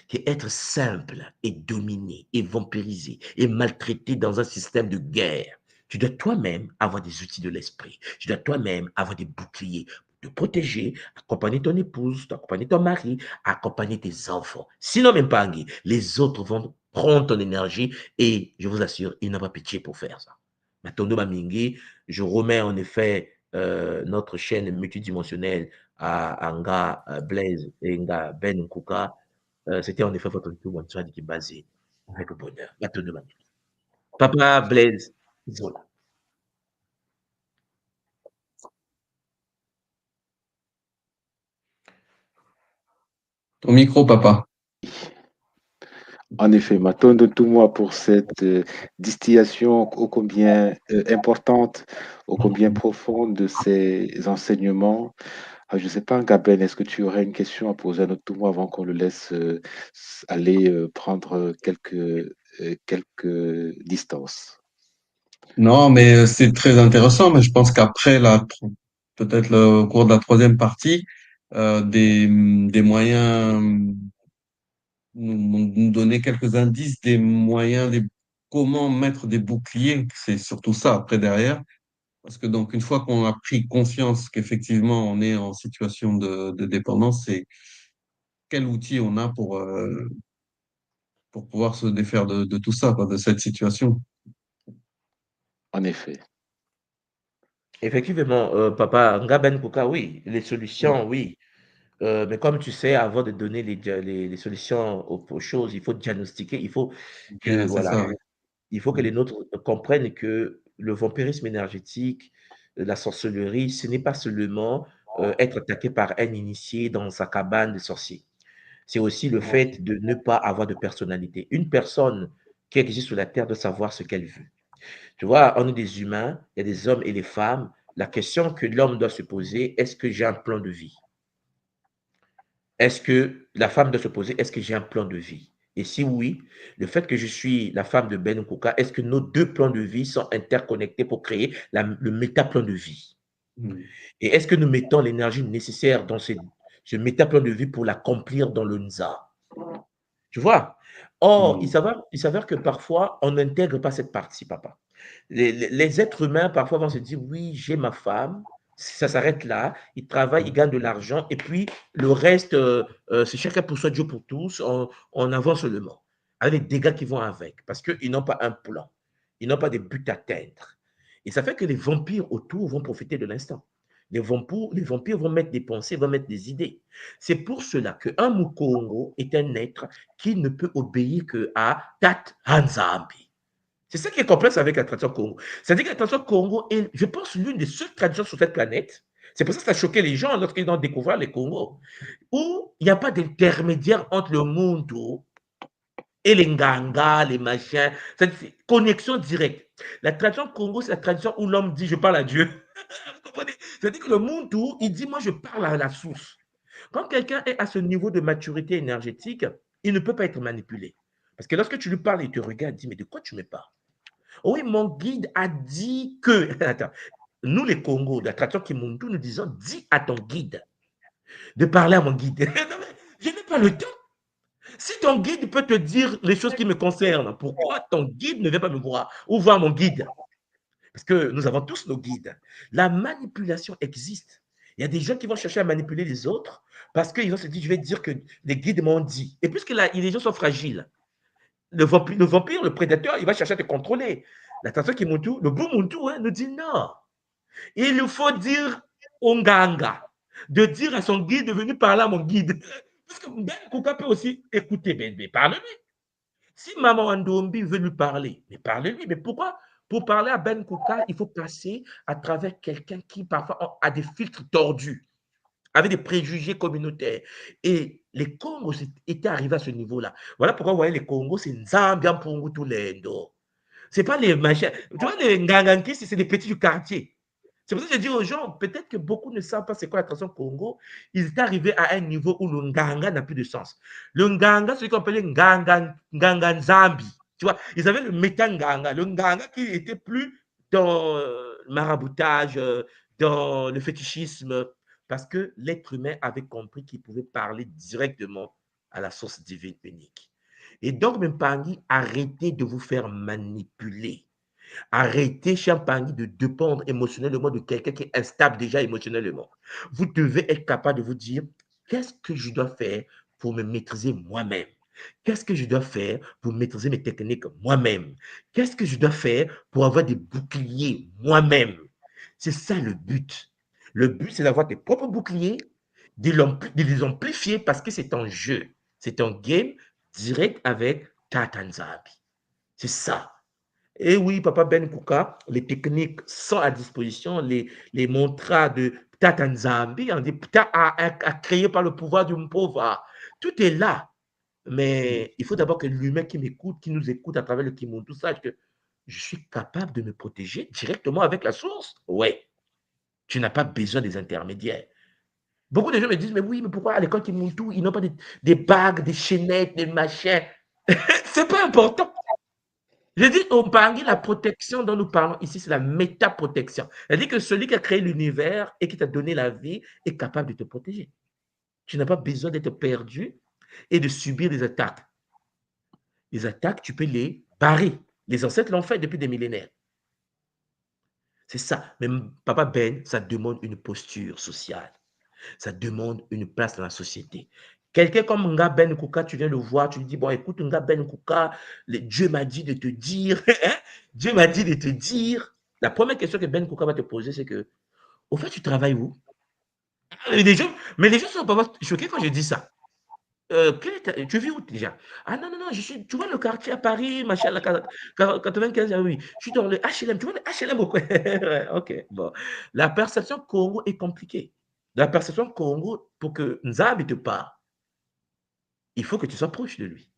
[SPEAKER 4] qu'être simple et dominé et vampirisé et maltraité dans un système de guerre. Tu dois toi-même avoir des outils de l'esprit. Tu dois toi-même avoir des boucliers pour te protéger, accompagner ton épouse, accompagner ton mari, accompagner tes enfants. Sinon, même pas, Anguille, les autres vont prendre ton énergie et je vous assure, ils n'ont pas pitié pour faire ça. Matondo Mamingi, je remets en effet notre chaîne multidimensionnelle à Nga Blaise et Nga Ben Nkuka. C'était en effet votre tour Wantswadi qui est basé avec le bonheur. Matondo Mamingi. Papa Blaise Zola.
[SPEAKER 3] Ton micro, papa.
[SPEAKER 2] En effet, Matondo Toumoua pour cette distillation ô combien importante, ô combien profonde de ces enseignements. Je ne sais pas, Gaben, est-ce que tu aurais une question à poser à notre Toumoua avant qu'on le laisse aller prendre quelques distances?
[SPEAKER 3] Non, mais c'est très intéressant, mais je pense qu'après peut-être au cours de la troisième partie, des moyens, nous donner quelques indices des moyens, comment mettre des boucliers, c'est surtout ça après derrière. Parce que donc, une fois qu'on a pris conscience qu'effectivement on est en situation de dépendance, c'est quel outil on a pour pouvoir se défaire de tout ça, quoi, de cette situation.
[SPEAKER 2] En effet,
[SPEAKER 4] Effectivement, papa Nga Ben Nkuka, oui, les solutions, oui. Mais comme tu sais, avant de donner les solutions aux choses, il faut diagnostiquer, il faut que,
[SPEAKER 3] Bien, c'est
[SPEAKER 4] voilà,
[SPEAKER 3] ça, oui.
[SPEAKER 4] il faut que les
[SPEAKER 3] Mm.
[SPEAKER 4] nôtres comprennent que le vampirisme énergétique, la sorcellerie, ce n'est pas seulement être attaqué par un initié dans sa cabane de sorcier. C'est aussi le fait de ne pas avoir de personnalité. Une personne qui existe sur la terre doit savoir ce qu'elle veut. Tu vois, on est des humains, il y a des hommes et des femmes. La question que l'homme doit se poser, est-ce que j'ai un plan de vie? Est-ce que la femme doit se poser, est-ce que j'ai un plan de vie? Et si oui, le fait que je suis la femme de Ben Nkuka, est-ce que nos deux plans de vie sont interconnectés pour créer le métaplan de vie?
[SPEAKER 3] Mm.
[SPEAKER 4] Et est-ce que nous mettons l'énergie nécessaire dans ce métaplan de vie pour l'accomplir dans le Nza? Tu vois? Or,
[SPEAKER 3] Mm.
[SPEAKER 4] il s'avère que parfois, on n'intègre pas cette partie, papa. Les êtres humains, parfois, vont se dire, oui, j'ai ma femme, ça s'arrête là, ils travaillent, ils gagnent de l'argent, et puis le reste, c'est chacun pour soi, Dieu pour tous, on avance seulement, avec les dégâts qui vont avec, parce qu'ils n'ont pas un plan, ils n'ont pas de but à atteindre. Et ça fait que les vampires autour vont profiter de l'instant. Les vampires vont mettre des pensées, vont mettre des idées. C'est pour cela qu'un Mukongo est un être qui ne peut obéir qu'à Tat Hanzambi. C'est ça qui est complexe avec la tradition Congo. C'est-à-dire que la tradition Congo est, je pense, l'une des seules traditions sur cette planète. C'est pour ça que ça a choqué les gens lorsqu'ils ont découvert les Congos, où il n'y a pas d'intermédiaire entre le Muntu et les Nganga, les machins. C'est une connexion directe. La tradition Congo, c'est la tradition où l'homme dit je parle à Dieu. Vous comprenez? C'est-à-dire que le Muntu, il dit moi je parle à la source. Quand quelqu'un est à ce niveau de maturité énergétique, il ne peut pas être manipulé. Parce que lorsque tu lui parles, il te regarde, il dit mais de quoi tu me parles? Oh oui, mon guide a dit que. Attends, nous, les Congos, de la tradition Kimuntu, nous disons dis à ton guide de parler à mon guide. Non, mais je n'ai pas le temps. Si ton guide peut te dire les choses qui me concernent, pourquoi ton guide ne vient pas me voir ou voir mon guide? Parce que nous avons tous nos guides. La manipulation existe. Il y a des gens qui vont chercher à manipuler les autres parce qu'ils vont se dire je vais dire que les guides m'ont dit. Et puisque les gens sont fragiles, le vampire, le prédateur, il va chercher à te contrôler. La tradition Kimuntu, le bon Muntu, hein, nous dit non. Il faut dire au Nganga, de dire à son guide de venir parler à mon guide. Parce que Ben Kuka peut aussi écouter, mais parle-lui. Si Maman Andombi veut lui parler, mais parle-lui. Mais pourquoi? Pour parler à Ben Kuka, il faut passer à travers quelqu'un qui parfois a des filtres tordus, avec des préjugés communautaires. Et Les Congos étaient arrivés à ce niveau-là. Voilà pourquoi vous voyez les Congos, c'est Nzambian Pongo tout l'Indo. C'est pas les machins. Tu vois, les Ngangankis, c'est des petits du quartier. C'est pour ça que je dis aux gens, peut-être que beaucoup ne savent pas c'est quoi la tradition Congo. Ils étaient arrivés à un niveau où le Nganga n'a plus de sens. Le Nganga, c'est ce qu'on appelait Nganga Nzambi. Tu vois, ils avaient le Metanganga. Le Nganga qui était plus dans le maraboutage, dans le fétichisme, parce que l'être humain avait compris qu'il pouvait parler directement à la source divine unique. Et donc, Mpangi, arrêtez de vous faire manipuler. Arrêtez, Champagny, de dépendre émotionnellement de quelqu'un qui est instable déjà émotionnellement. Vous devez être capable de vous dire, qu'est-ce que je dois faire pour me maîtriser moi-même? Qu'est-ce que je dois faire pour maîtriser mes techniques moi-même? Qu'est-ce que je dois faire pour avoir des boucliers moi-même? C'est ça le but. Le but, c'est d'avoir tes propres boucliers, de les amplifier parce que c'est un jeu. C'est un game direct avec Tatanzabi. C'est ça. Et oui, Papa Ben Kouka, les techniques sont à disposition, les mantras de Tatanzambi, on dit créé par le pouvoir du Mpova. Tout est là. Mais il faut d'abord que l'humain qui m'écoute, qui nous écoute à travers le Kimuntu, sache que je suis capable de me protéger directement avec la source. Ouais, tu n'as pas besoin des intermédiaires. Beaucoup de gens me disent, mais oui, mais pourquoi à l'école Kimuntu, ils n'ont pas des bagues, des chaînettes, des machins? C'est pas important. Je dis au Bangui, la protection dont nous parlons ici, c'est la métaprotection. C'est-à-dire que celui qui a créé l'univers et qui t'a donné la vie est capable de te protéger. Tu n'as pas besoin d'être perdu et de subir des attaques. Les attaques, tu peux les barrer. Les ancêtres l'ont fait depuis des millénaires. C'est ça. Mais Papa Ben, ça demande une posture sociale. Ça demande une place dans la société. Quelqu'un comme Nga Ben Kouka, tu viens le voir, tu lui dis, bon, écoute, Nga Ben Kouka, Dieu m'a dit de te dire, Dieu m'a dit de te dire. La première question que Ben Kouka va te poser, c'est que, au fait, tu travailles où? Mais les gens ne sont pas choqués quand je dis ça. Tu vis où déjà? Ah non, non, non, tu vois le quartier à Paris, machin, la 95, oui. Je suis dans le HLM, tu vois le HLM au coin. Ok, bon. La perception Congo est compliquée. La perception Congo, pour que Nzambi te parle, il faut que tu sois proche de lui.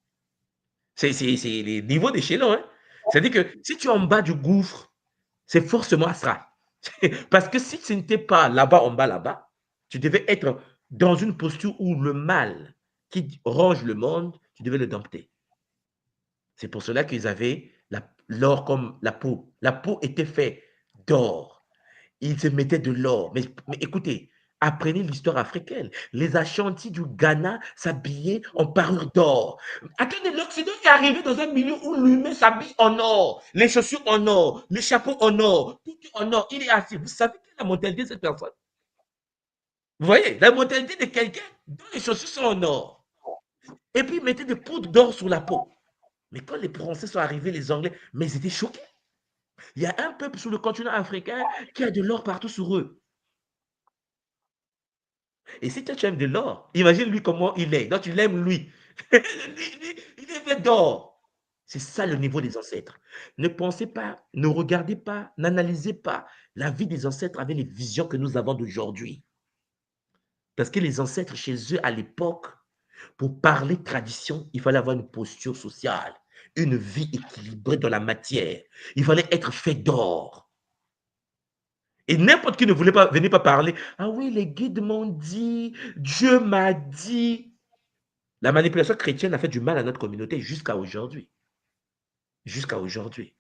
[SPEAKER 4] C'est les niveaux d'échelon. Hein? C'est-à-dire que si tu es en bas du gouffre, c'est forcément astral. Parce que si tu n'étais pas là-bas, en bas, là-bas, tu devais être dans une posture où le mal qui ronge le monde, tu devais le dompter. C'est pour cela qu'ils avaient l'or comme la peau. La peau était faite d'or. Ils se mettaient de l'or. Mais écoutez, apprenez l'histoire africaine. Les Ashantis du Ghana s'habillaient en parure d'or. Attendez, l'Occident est arrivé dans un milieu où l'humain s'habille en or. Les chaussures en or, les chapeaux en or, tout en or. Il est assis. Vous savez quelle est la mentalité de cette personne? Vous voyez, la mentalité de quelqu'un dont les chaussures sont en or. Et puis, ils mettaient des poudres d'or sur la peau. Mais quand les Français sont arrivés, les Anglais, mais ils étaient choqués. Il y a un peuple sur le continent africain qui a de l'or partout sur eux. Et si toi, tu aimes de l'or, imagine lui comment il est. Donc, tu l'aimes lui. Il est fait d'or. C'est ça le niveau des ancêtres. Ne pensez pas, ne regardez pas, n'analysez pas la vie des ancêtres avec les visions que nous avons d'aujourd'hui. Parce que les ancêtres, chez eux, à l'époque, pour parler tradition, il fallait avoir une posture sociale, une vie équilibrée dans la matière. Il fallait être fait d'or. Et n'importe qui ne voulait pas, venir pas parler. Ah oui, les guides m'ont dit, Dieu m'a dit. La manipulation chrétienne a fait du mal à notre communauté jusqu'à aujourd'hui. Jusqu'à aujourd'hui.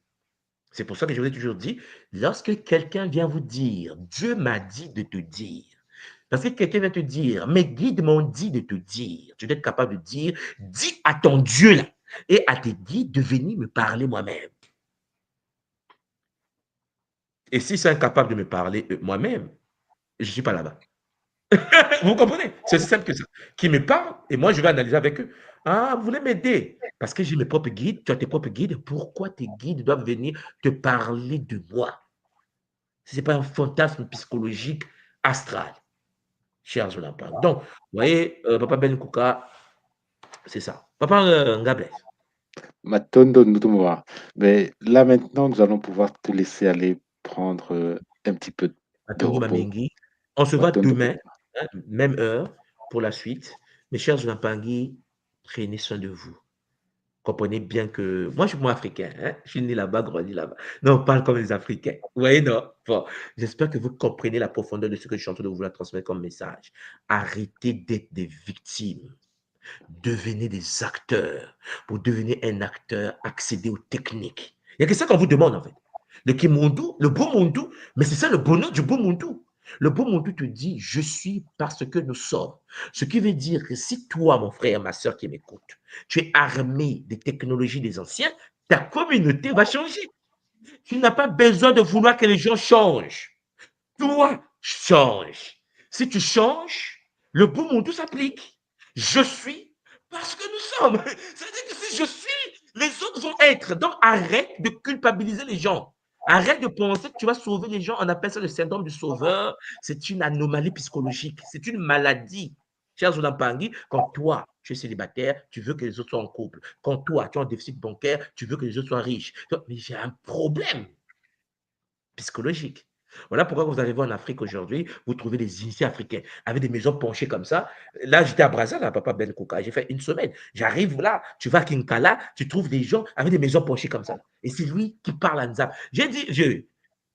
[SPEAKER 4] C'est pour ça que je vous ai toujours dit, lorsque quelqu'un vient vous dire, Dieu m'a dit de te dire, parce que quelqu'un vient te dire, mes guides m'ont dit de te dire, tu dois être capable de dire, dis à ton Dieu là, et à tes guides de venir me parler moi-même. Et s'ils sont incapables de me parler moi-même, je ne suis pas là-bas. Vous comprenez? C'est aussi simple que ça. Qui me parle et moi, je vais analyser avec eux. Ah, vous voulez m'aider? Parce que j'ai mes propres guides, tu as tes propres guides. Pourquoi tes guides doivent venir te parler de moi? Ce n'est pas un fantasme psychologique astral, chers Olympiens. Donc, vous voyez, Papa Ben Kouka, c'est ça. Papa Ngables.
[SPEAKER 2] Matondo Ndoumwa. Mais là maintenant, nous allons pouvoir te laisser aller prendre un petit peu de
[SPEAKER 4] Matondo
[SPEAKER 2] repos.
[SPEAKER 4] Mamengi. On se voit
[SPEAKER 2] Matondo
[SPEAKER 4] demain, hein, même heure, pour la suite. Mes chers Zunampangui, prenez soin de vous. Comprenez bien que moi, je suis moi africain. Hein? Je suis né là-bas, grandi là-bas. Non, on parle comme les Africains. Vous voyez, non? Bon, j'espère que vous comprenez la profondeur de ce que je suis en train de vous transmettre comme message. Arrêtez d'être des victimes. Devenez des acteurs. Pour devenir un acteur, accédez aux techniques. Il y a que ça qu'on vous demande, en fait. Le Kimundu, le beau Mundu, mais c'est ça le bonheur du beau Mundu. Le beau Mundu te dit, je suis parce que nous sommes. Ce qui veut dire que si toi, mon frère, ma soeur qui m'écoute, tu es armé des technologies des anciens, ta communauté va changer. Tu n'as pas besoin de vouloir que les gens changent. Toi, change. Si tu changes, le beau Mundu s'applique. Je suis parce que nous sommes. C'est-à-dire que si je suis, les autres vont être. Donc arrête de culpabiliser les gens. Arrête de penser que tu vas sauver les gens. On appelle ça le syndrome du sauveur. C'est une anomalie psychologique. C'est une maladie. Cher Zunampangui, quand toi, tu es célibataire, tu veux que les autres soient en couple. Quand toi, tu as un déficit bancaire, tu veux que les autres soient riches. Mais j'ai un problème psychologique. Voilà pourquoi vous arrivez en Afrique aujourd'hui, vous trouvez des initiés africains avec des maisons penchées comme ça. Là, j'étais à Brazzaville, à Papa Ben Kouka, j'ai fait une semaine. J'arrive là, tu vas à Kinkala, tu trouves des gens avec des maisons penchées comme ça. Et c'est lui qui parle à Nzab. J'ai dit, tu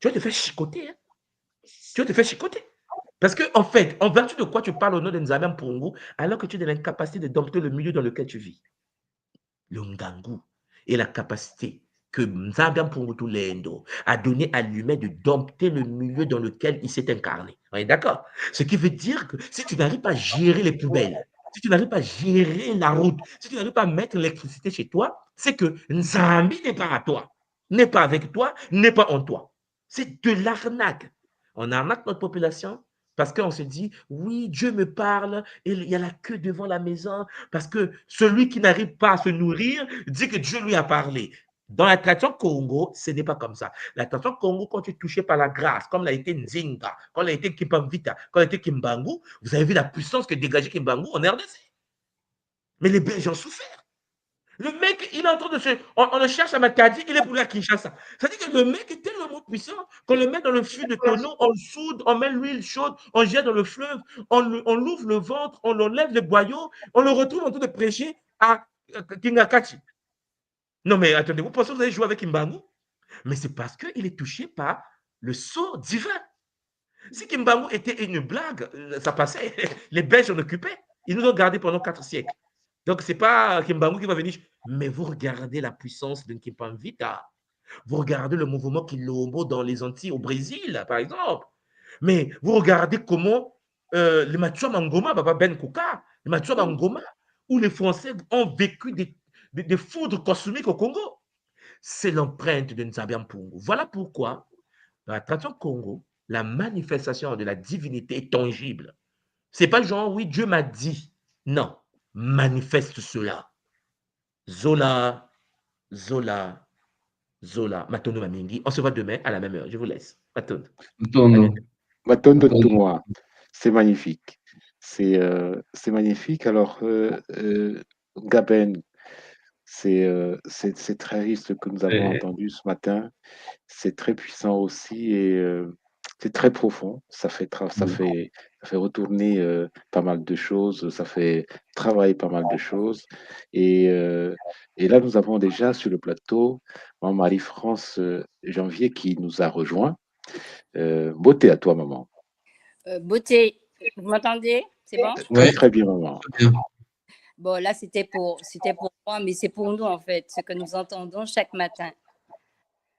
[SPEAKER 4] vas te faire chicoter. Hein? Tu vas te faire chicoter. Parce que, en fait, en vertu de quoi tu parles au nom de Nzambian Pongo, alors que tu es dans l'incapacité de dompter le milieu dans lequel tu vis. Le Ngangu et la capacité que Nzambian Pongoto Lendo a donné à l'humain de dompter le milieu dans lequel il s'est incarné. On est d'accord? Ce qui veut dire que si tu n'arrives pas à gérer les poubelles, si tu n'arrives pas à gérer la route, si tu n'arrives pas à mettre l'électricité chez toi, c'est que Nzambi n'est pas à toi, n'est pas avec toi, n'est pas en toi. C'est de l'arnaque. On arnaque notre population parce qu'on se dit, oui, Dieu me parle et il y a la queue devant la maison parce que celui qui n'arrive pas à se nourrir dit que Dieu lui a parlé. Dans la tradition Congo, ce n'est pas comme ça. La tradition Congo, quand tu es touché par la grâce, comme l'a été Nzinga, comme l'a été Kipamvita, comme l'a été Kimbangu, vous avez vu la puissance que dégageait Kimbangu en RDC. Mais les Belges ont souffert. Le mec, il est en train de se. On le cherche à Matadi, il est pour la Kinshasa. C'est-à-dire que le mec est tellement puissant qu'on le met dans le fût de tonneau, on le soude, on met l'huile chaude, on jette dans le fleuve, on l'ouvre le ventre, on enlève les boyaux, on le retrouve en train de prêcher à Kingakachi. Non, mais attendez, vous pensez que vous allez jouer avec Kimbangu? Mais c'est parce qu'il est touché par le sceau divin. Si Kimbangu était une blague, ça passait. Les Belges en occupaient. Ils nous ont gardés pendant 4 siècles. Donc, ce n'est pas Kimbangu qui va venir. Mais vous regardez la puissance de Kimpamvita. Vous regardez le mouvement Quilombo dans les Antilles, au Brésil, par exemple. Mais vous regardez comment le Matua Mangoma, Baba Ben Kouka, le Matua Mangoma, où les Français ont vécu des foudres cosmiques au Congo. C'est l'empreinte de Nzambian Pungu. Voilà pourquoi, dans la tradition Congo, la manifestation de la divinité est tangible. Ce n'est pas genre, oui, Dieu m'a dit. Non, manifeste cela. Zola, Zola, Zola, Matondo Mamingi. On se voit demain à la même heure. Je vous laisse. Matondo.
[SPEAKER 2] Matondo Ntumwa, c'est magnifique. C'est magnifique. Alors, Gaben, c'est très riche ce que nous avons entendu ce matin. C'est très puissant aussi et c'est très profond. Ça fait retourner pas mal de choses. Ça fait travailler pas mal de choses. Et là, nous avons déjà sur le plateau Marie-France Janvier qui nous a rejoint. Beauté à toi, maman.
[SPEAKER 5] Beauté, vous m'entendez? C'est bon?
[SPEAKER 2] Très, très bien, maman.
[SPEAKER 5] Bon, là, c'était pour moi, mais c'est pour nous, en fait, ce que nous entendons chaque matin.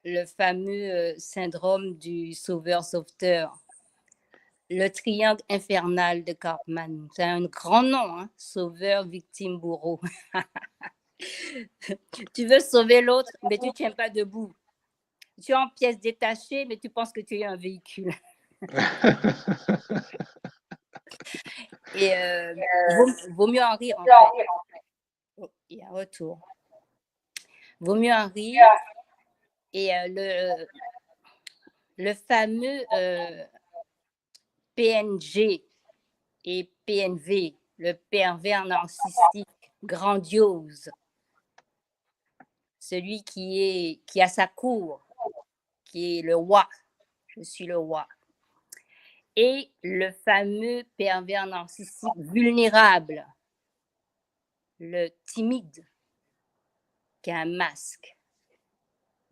[SPEAKER 5] Le fameux syndrome du sauveur-sauveteur. Le triangle infernal de Karpman. C'est un grand nom, hein? Sauveur, victime, bourreau. Tu veux sauver l'autre, mais tu ne tiens pas debout. Tu es en pièces détachées, mais tu penses que tu es un véhicule. Et vaut mieux en rire, en fait. Oh, il y a un retour. Vaut mieux en rire. Et le fameux PNG et PNV, le pervers narcissique grandiose, celui qui a sa cour, qui est le roi, je suis le roi, et le fameux pervers narcissique vulnérable, le timide qui a un masque.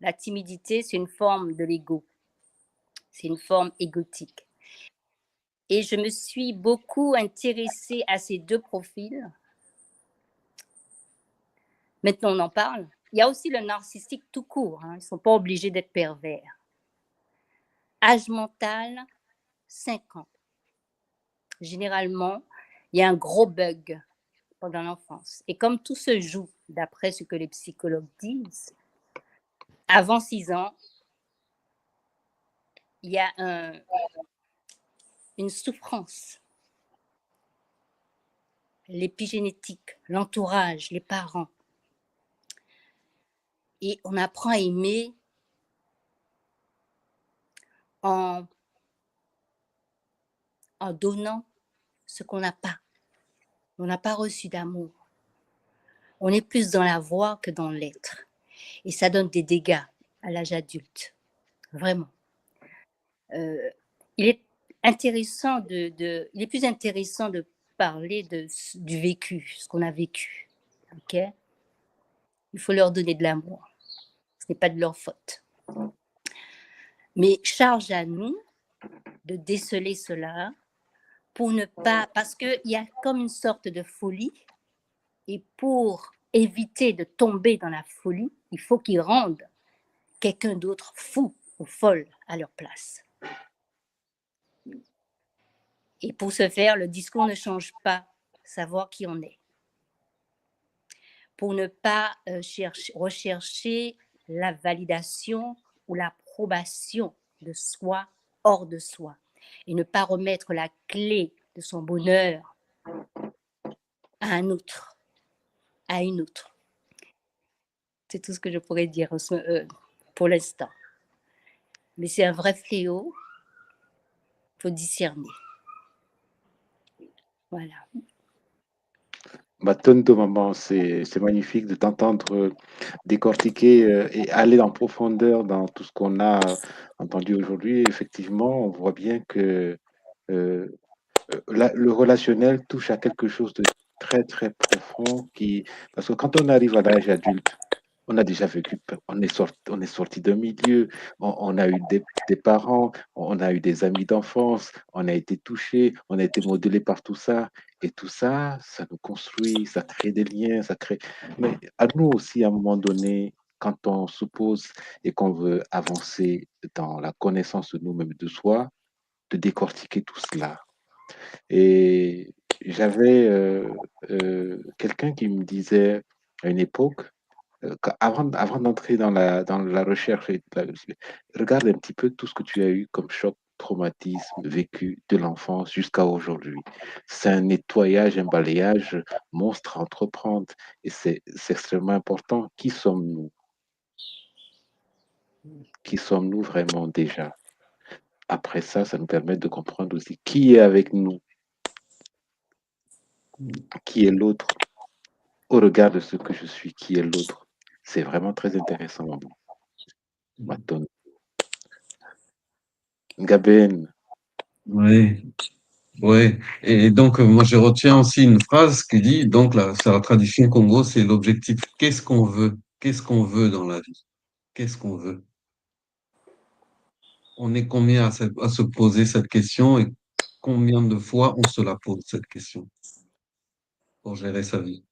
[SPEAKER 5] La timidité, c'est une forme de l'ego. C'est une forme égotique. Et je me suis beaucoup intéressée à ces deux profils. Maintenant, on en parle. Il y a aussi le narcissique tout court. Ils ne sont pas obligés d'être pervers. Âge mental, 5 ans. Généralement, il y a un gros bug pendant l'enfance. Et comme tout se joue, d'après ce que les psychologues disent, avant 6 ans, il y a une souffrance. L'épigénétique, l'entourage, les parents. Et on apprend à aimer en donnant ce qu'on n'a pas. On n'a pas reçu d'amour. On est plus dans la voix que dans l'être. Et ça donne des dégâts à l'âge adulte. Vraiment. Il est plus intéressant de parler du vécu, ce qu'on a vécu. Ok? Il faut leur donner de l'amour. Ce n'est pas de leur faute. Mais charge à nous de déceler cela pour ne pas... Parce qu'il y a comme une sorte de folie. Et pour éviter de tomber dans la folie, il faut qu'ils rendent quelqu'un d'autre fou ou folle à leur place. Et pour ce faire, le discours ne change pas, savoir qui on est. Pour ne pas rechercher la validation ou l'approbation de soi hors de soi. Et ne pas remettre la clé de son bonheur à un autre, à une autre. C'est tout ce que je pourrais dire pour l'instant. Mais c'est un vrai fléau. Il faut discerner. Voilà.
[SPEAKER 2] Tonto, maman, c'est magnifique de t'entendre décortiquer et aller en profondeur dans tout ce qu'on a entendu aujourd'hui. Effectivement, on voit bien que le relationnel touche à quelque chose de très, très profond parce que quand on arrive à l'âge adulte, on a déjà vécu, on est sorti d'un milieu, on a eu des parents, on a eu des amis d'enfance, on a été touché, on a été modelé par tout ça. Et tout ça, ça nous construit, ça crée des liens, ça crée. Mais à nous aussi, à un moment donné, quand on se pose et qu'on veut avancer dans la connaissance de nous-mêmes, de soi, de décortiquer tout cela. Et j'avais quelqu'un qui me disait à une époque, avant d'entrer dans la recherche, regarde un petit peu tout ce que tu as eu comme choc, traumatisme vécu de l'enfance jusqu'à aujourd'hui. C'est un nettoyage, un balayage monstre à entreprendre et c'est extrêmement important. Qui sommes-nous? Qui sommes-nous vraiment déjà? Après ça, ça nous permet de comprendre aussi qui est avec nous, qui est l'autre, au regard de ce que je suis, qui est l'autre. C'est vraiment très intéressant, maman. Maton. Gaben.
[SPEAKER 3] Oui, oui. Et donc, moi, je retiens aussi une phrase qui dit, donc, là, c'est la tradition Congo, c'est l'objectif. Qu'est-ce qu'on veut? Qu'est-ce qu'on veut dans la vie? Qu'est-ce qu'on veut? On est combien à se poser cette question et combien de fois on se la pose, cette question, pour gérer sa vie?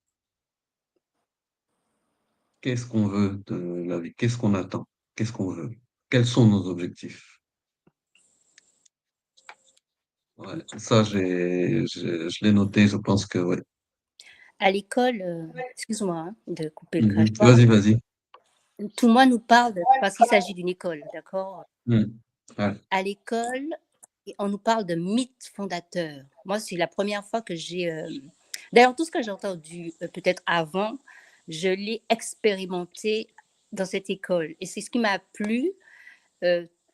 [SPEAKER 3] Qu'est-ce qu'on veut de la vie? Qu'est-ce qu'on attend? Qu'est-ce qu'on veut? Quels sont nos objectifs? Ouais, ça, je l'ai noté, je pense que oui.
[SPEAKER 5] À l'école, excuse-moi de couper le crash.
[SPEAKER 3] Vas-y, vas-y.
[SPEAKER 5] Tout le monde nous parle, parce qu'il s'agit d'une école, d'accord?
[SPEAKER 3] Ouais.
[SPEAKER 5] À l'école, on nous parle de mythes fondateurs. Moi, c'est la première fois que j'ai... D'ailleurs, tout ce que j'ai entendu peut-être avant, je l'ai expérimenté dans cette école. Et c'est ce qui m'a plu,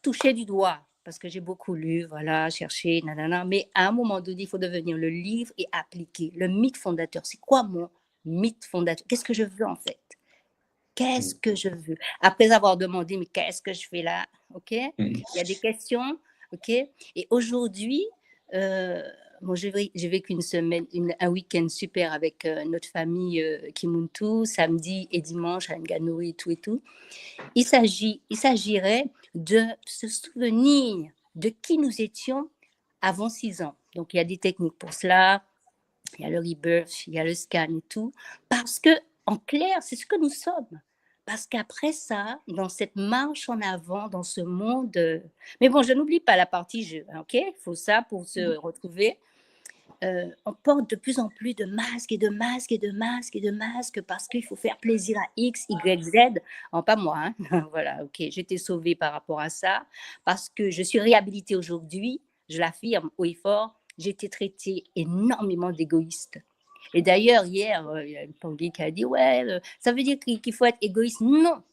[SPEAKER 5] toucher du doigt, parce que j'ai beaucoup lu, voilà, cherché, nanana. Mais à un moment donné, il faut devenir le livre et appliquer. Le mythe fondateur, c'est quoi mon mythe fondateur? Qu'est-ce que je veux en fait? Qu'est-ce que je veux? Après avoir demandé, mais qu'est-ce que je fais là? OK? Il y a des questions, OK? Et aujourd'hui, bon, j'ai vécu une semaine, un week-end super avec notre famille Kimuntu, samedi et dimanche à Ngannou et tout. Il s'agirait de se souvenir de qui nous étions avant 6 ans. Donc, il y a des techniques pour cela. Il y a le rebirth, il y a le scan et tout. Parce que, en clair, c'est ce que nous sommes. Parce qu'après ça, dans cette marche en avant, dans ce monde... Mais bon, je n'oublie pas la partie jeu, ok? Il faut ça pour se retrouver. On porte de plus en plus de masques et de masques et de masques et de masques parce qu'il faut faire plaisir à X, Y, Z. Oh, pas moi, hein? Voilà, ok, j'ai été sauvée par rapport à ça parce que je suis réhabilitée aujourd'hui, je l'affirme haut et fort, j'ai été traitée énormément d'égoïste. Et d'ailleurs, hier, il y a une Tanguy qui a dit, ouais, ça veut dire qu'il faut être égoïste. Non,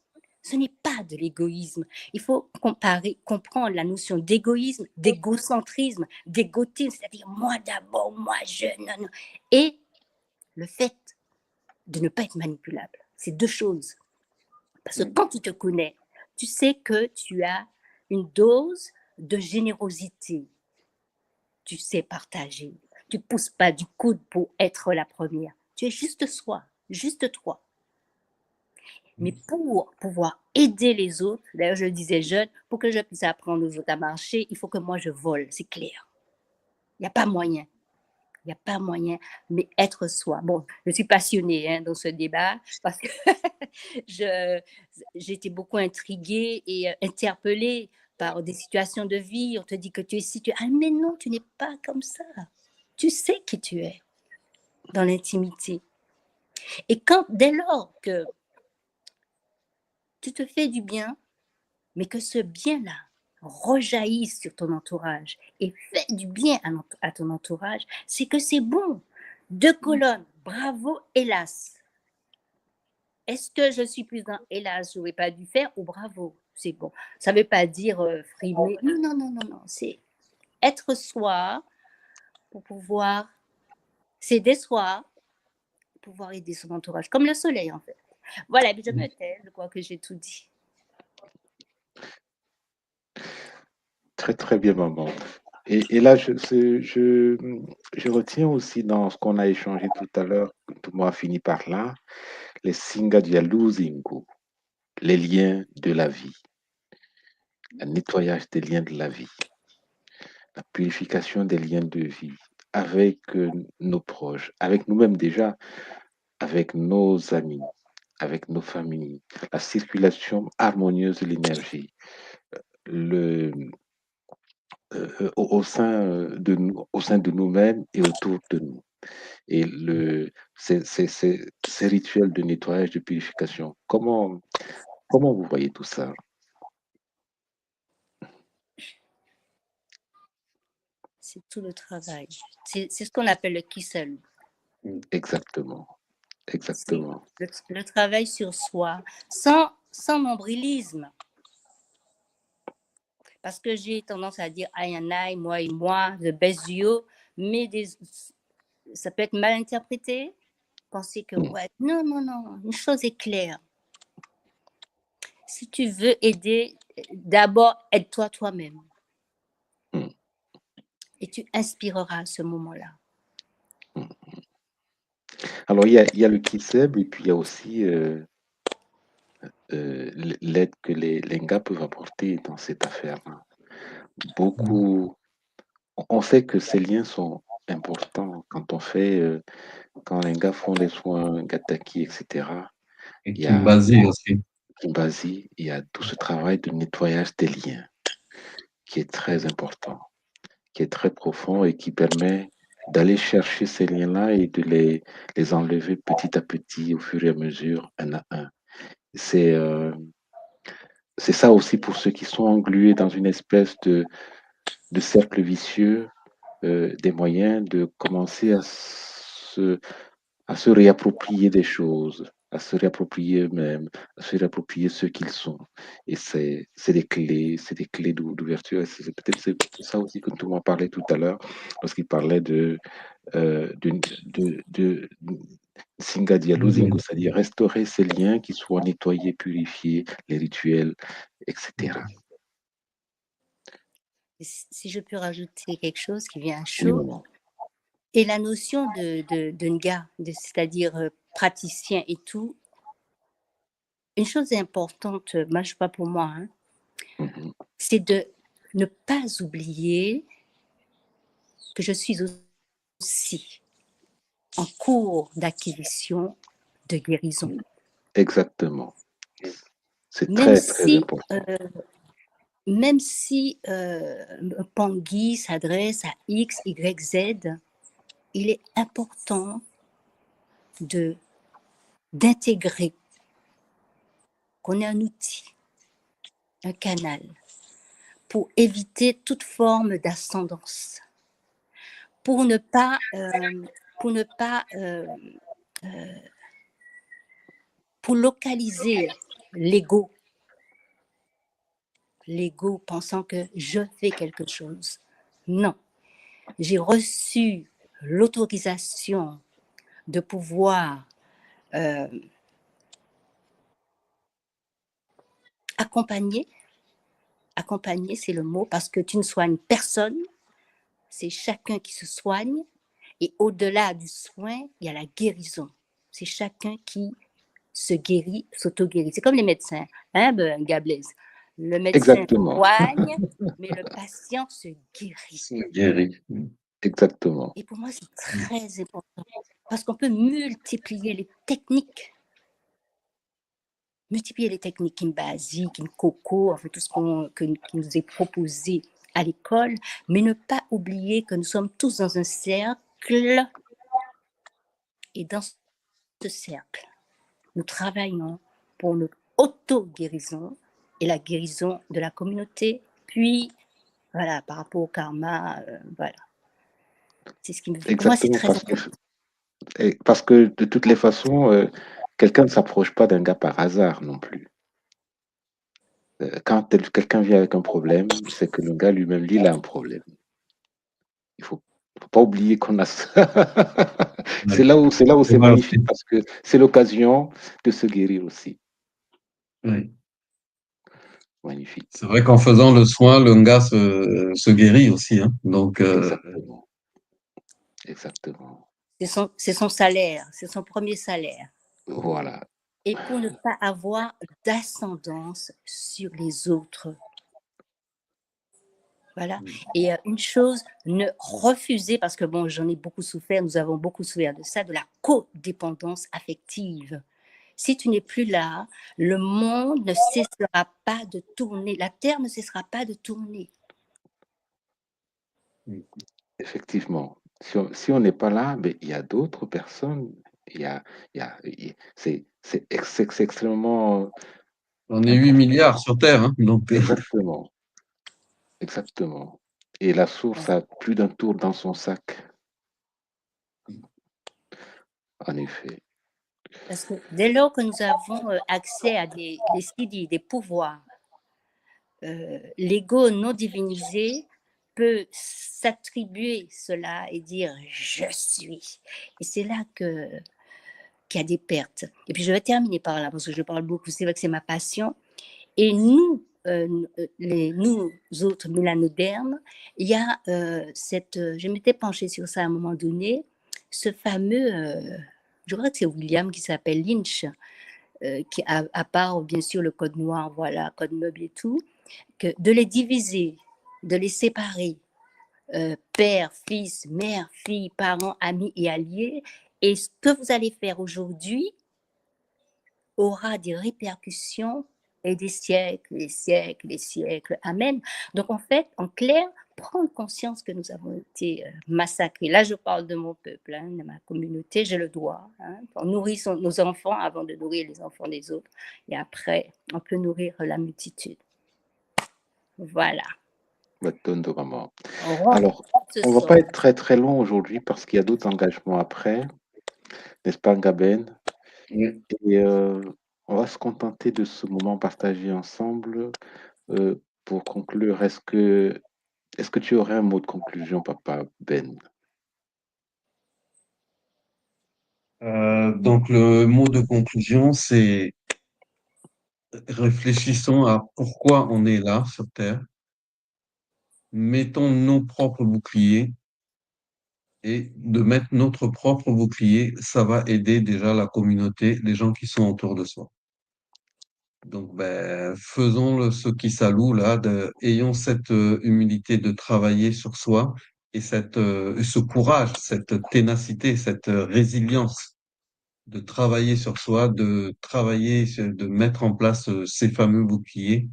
[SPEAKER 5] ce n'est pas de l'égoïsme. Il faut comprendre la notion d'égoïsme, d'égocentrisme, d'égotisme, c'est-à-dire moi d'abord, moi je, non. Et le fait de ne pas être manipulable. C'est deux choses. Parce que quand tu te connais, tu sais que tu as une dose de générosité. Tu sais partager. Tu ne pousses pas du coude pour être la première. Tu es juste soi, juste toi. Mais pour pouvoir aider les autres, d'ailleurs je le disais jeune, pour que je puisse apprendre aux autres à marcher, il faut que moi je vole, c'est clair. Il n'y a pas moyen. Il n'y a pas moyen, mais être soi. Bon, je suis passionnée dans ce débat parce que j'ai été beaucoup intriguée et interpellée par des situations de vie. On te dit que tu es situé. Ah, mais non, tu n'es pas comme ça. Tu sais qui tu es dans l'intimité. Et dès lors que tu te fais du bien, mais que ce bien-là rejaillisse sur ton entourage et fait du bien à ton entourage, c'est que c'est bon. 2 colonnes, bravo, hélas. Est-ce que je suis plus dans hélas, je n'aurais pas dû faire ou bravo? C'est bon. Ça ne veut pas dire frimer. Non. C'est être soi pour pouvoir s'aider soi, pour pouvoir aider son entourage, comme le soleil en fait. Voilà, je me tais, je crois que j'ai tout dit.
[SPEAKER 2] Très, très bien, maman. Et là, je retiens aussi dans ce qu'on a échangé tout à l'heure, tout le monde a fini par là, les Singa Dialuzingo, les liens de la vie, le nettoyage des liens de la vie, la purification des liens de vie avec nos proches, avec nous-mêmes déjà, avec nos amis, avec nos familles, la circulation harmonieuse de l'énergie, le, au sein au sein de nous-mêmes et autour de nous. Et ces rituels de nettoyage, de purification, comment vous voyez tout ça?
[SPEAKER 5] C'est tout le travail. C'est ce qu'on appelle le kissel.
[SPEAKER 2] Exactement. Exactement.
[SPEAKER 5] Le travail sur soi, sans nombrilisme. Parce que j'ai tendance à dire I and I, moi et moi, the best you, mais ça peut être mal interprété. Penser que, ouais, non, une chose est claire. Si tu veux aider, d'abord, aide-toi toi-même. Et tu inspireras à ce moment-là.
[SPEAKER 2] Alors, il y a le Kiseb et puis il y a aussi l'aide que les Lengas peuvent apporter dans cette affaire-là. Beaucoup, on sait que ces liens sont importants quand on fait, quand les gars font les soins Gataki, etc.
[SPEAKER 3] Et
[SPEAKER 2] Il y a
[SPEAKER 3] Kimbasi aussi.
[SPEAKER 2] Kimbasi, il y a tout ce travail de nettoyage des liens qui est très important, qui est très profond et qui permet d'aller chercher ces liens-là et de les enlever petit à petit au fur et à mesure, un à un. C'est ça aussi pour ceux qui sont englués dans une espèce de cercle vicieux, des moyens de commencer à se réapproprier des choses, à se réapproprier eux-mêmes, à se réapproprier ce qu'ils sont. Et c'est des clés d'ouverture. Et c'est peut-être ça aussi que tout le monde parlait tout à l'heure, lorsqu'il parlait de Singa Dialozingo, c'est-à-dire restaurer ces liens qui soient nettoyés, purifiés, les rituels, etc.
[SPEAKER 5] Si je peux rajouter quelque chose qui vient
[SPEAKER 2] Oui,
[SPEAKER 5] chaud,
[SPEAKER 2] maman.
[SPEAKER 5] Et la notion de Nga, c'est-à-dire praticien et tout, une chose importante, moi, je sais pas pour moi, hein,
[SPEAKER 2] Mhm.
[SPEAKER 5] c'est de ne pas oublier que je suis aussi en cours d'acquisition de guérison.
[SPEAKER 2] Exactement. C'est
[SPEAKER 5] Même
[SPEAKER 2] très, très
[SPEAKER 5] si,
[SPEAKER 2] important.
[SPEAKER 5] même si Pangui s'adresse à X, Y, Z, il est important d'intégrer qu'on est un outil, un canal, pour éviter toute forme d'ascendance, pour ne pas, pour localiser l'ego pensant que je fais quelque chose. Non, j'ai reçu l'autorisation de pouvoir accompagner, c'est le mot, parce que tu ne soignes personne, c'est chacun qui se soigne, et au-delà du soin, il y a la guérison. C'est chacun qui se guérit, s'auto-guérit. C'est comme les médecins, hein, Gablaise. Le médecin
[SPEAKER 2] Exactement.
[SPEAKER 5] soigne, mais le patient se guérit.
[SPEAKER 3] Guéri.
[SPEAKER 2] Exactement.
[SPEAKER 5] Et pour moi, c'est très important, parce qu'on peut multiplier les techniques. Multiplier les techniques Kimbazi, Kimkoko, enfin tout ce qui nous est proposé à l'école, mais ne pas oublier que nous sommes tous dans un cercle, et dans ce cercle, nous travaillons pour notre auto-guérison et la guérison de la communauté, puis voilà, par rapport au karma, voilà. C'est ce qui me fait. Pour moi, c'est
[SPEAKER 2] Exactement,
[SPEAKER 5] très important.
[SPEAKER 2] parce que de toutes les façons, quelqu'un ne s'approche pas d'un gars par hasard non plus. Quand quelqu'un vient avec un problème, c'est que le gars lui-même, lui, il a un problème. Il faut pas oublier qu'on a ça.
[SPEAKER 3] Ouais.
[SPEAKER 2] C'est là où c'est
[SPEAKER 3] Ouais,
[SPEAKER 2] magnifique parce que c'est l'occasion de se guérir aussi.
[SPEAKER 3] ouais.
[SPEAKER 2] Magnifique.
[SPEAKER 3] C'est vrai qu'en faisant le soin, le Nga se guérit aussi, hein. Donc,
[SPEAKER 2] Exactement. Exactement.
[SPEAKER 5] C'est son salaire, c'est son premier salaire.
[SPEAKER 2] Voilà.
[SPEAKER 5] Et pour ne pas avoir d'ascendance sur les autres. Voilà. Et une chose, ne refusez, parce que bon, j'en ai beaucoup souffert, nous avons beaucoup souffert de ça, de la codépendance affective. Si tu n'es plus là, le monde ne cessera pas de tourner, la terre ne cessera pas de tourner.
[SPEAKER 2] Effectivement. Si on n'est pas là, mais il y a d'autres personnes. Il y a, c'est extrêmement
[SPEAKER 3] on est 8
[SPEAKER 2] important.
[SPEAKER 3] milliards sur Terre, hein. Donc,
[SPEAKER 2] Exactement. Exactement. Et la source a plus d'un tour dans son sac. En effet.
[SPEAKER 5] Parce que dès lors que nous avons accès à des CDI, des pouvoirs, l'ego non divinisé peut s'attribuer cela et dire je suis. Et c'est là qu'il y a des pertes. Et puis je vais terminer par là parce que je parle beaucoup, c'est vrai que c'est ma passion. Et nous, nous autres mélanodermes, il y a je m'étais penchée sur ça à un moment donné, ce fameux, je crois que c'est William qui s'appelle Lynch, qui à part bien sûr le code noir, voilà, code meuble et tout, que de les diviser, de les séparer, père, fils, mère, fille, parents, amis et alliés. Et ce que vous allez faire aujourd'hui aura des répercussions et des siècles, des siècles, des siècles. Amen. Donc en fait, en clair, prendre conscience que nous avons été massacrés. Là, je parle de mon peuple, hein, de ma communauté, j'ai le droit. Hein. On nourrit nos enfants avant de nourrir les enfants des autres. Et après, on peut nourrir la multitude. Voilà.
[SPEAKER 2] Vraiment.
[SPEAKER 5] On
[SPEAKER 2] Alors,
[SPEAKER 5] ce
[SPEAKER 2] on va
[SPEAKER 5] soir.
[SPEAKER 2] pas être très très long aujourd'hui parce qu'il y a d'autres engagements après, n'est-ce pas, Gaben?
[SPEAKER 3] oui.
[SPEAKER 2] Et on va se contenter de ce moment partagé ensemble. Pour conclure, est-ce que tu aurais un mot de conclusion, papa Ben?
[SPEAKER 3] Donc, le mot de conclusion, c'est réfléchissons à pourquoi on est là sur Terre. Mettons nos propres boucliers et de mettre notre propre bouclier, ça va aider déjà la communauté, les gens qui sont autour de soi. Donc, ben, faisons ce qui s'alloue là, ayons cette humilité de travailler sur soi et ce courage, cette ténacité, cette résilience de travailler sur soi, de mettre en place ces fameux boucliers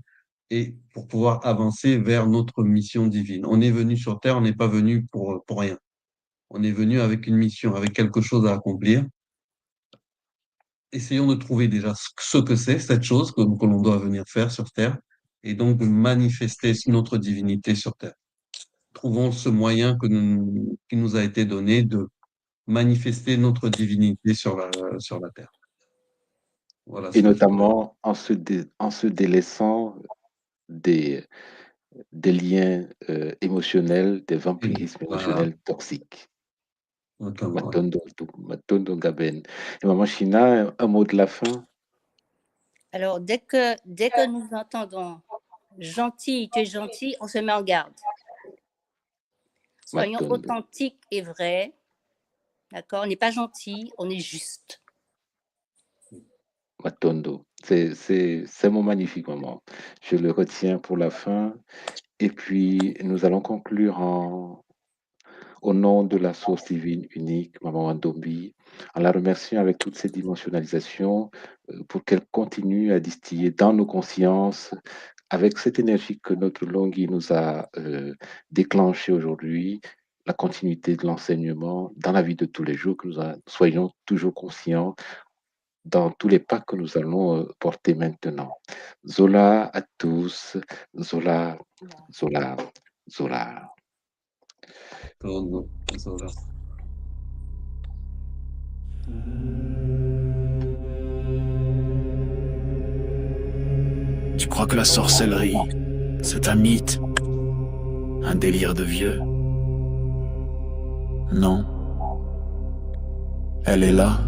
[SPEAKER 3] et pour pouvoir avancer vers notre mission divine. On est venu sur Terre, on n'est pas venu pour rien. On est venu avec une mission, avec quelque chose à accomplir. Essayons de trouver déjà ce que c'est, cette chose que l'on doit venir faire sur Terre, et donc de manifester notre divinité sur Terre. Trouvons ce moyen qui nous a été donné de manifester notre divinité sur la Terre. Voilà ce
[SPEAKER 2] Et
[SPEAKER 3] que je pourrais dire.
[SPEAKER 2] notamment en se délaissant des, des liens émotionnels, des vampirismes
[SPEAKER 3] Voilà,
[SPEAKER 2] émotionnels toxiques.
[SPEAKER 3] notamment. Ouais.
[SPEAKER 2] Matondo Gaben. Et Maman China, un mot de la fin?
[SPEAKER 5] Alors, dès que nous entendons gentil, tu es gentil, on se met en garde. Soyons
[SPEAKER 2] Matondo.
[SPEAKER 5] authentiques et vrais. D'accord? On n'est pas gentil, on est juste.
[SPEAKER 2] Matondo. C'est un mot magnifique, maman. Je le retiens pour la fin. Et puis, nous allons conclure au nom de la source divine unique, Maman Wandombi, en la remerciant avec toutes ces dimensionnalisations pour qu'elle continue à distiller dans nos consciences, avec cette énergie que notre Longhi nous a déclenchée aujourd'hui, la continuité de l'enseignement dans la vie de tous les jours, que soyons toujours conscients dans tous les pas que nous allons porter maintenant. Zola à tous, Zola, Zola, Zola.
[SPEAKER 3] Todo, voilà.
[SPEAKER 1] Tu crois que la sorcellerie, c'est un mythe, un délire de vieux? Non. Elle est là,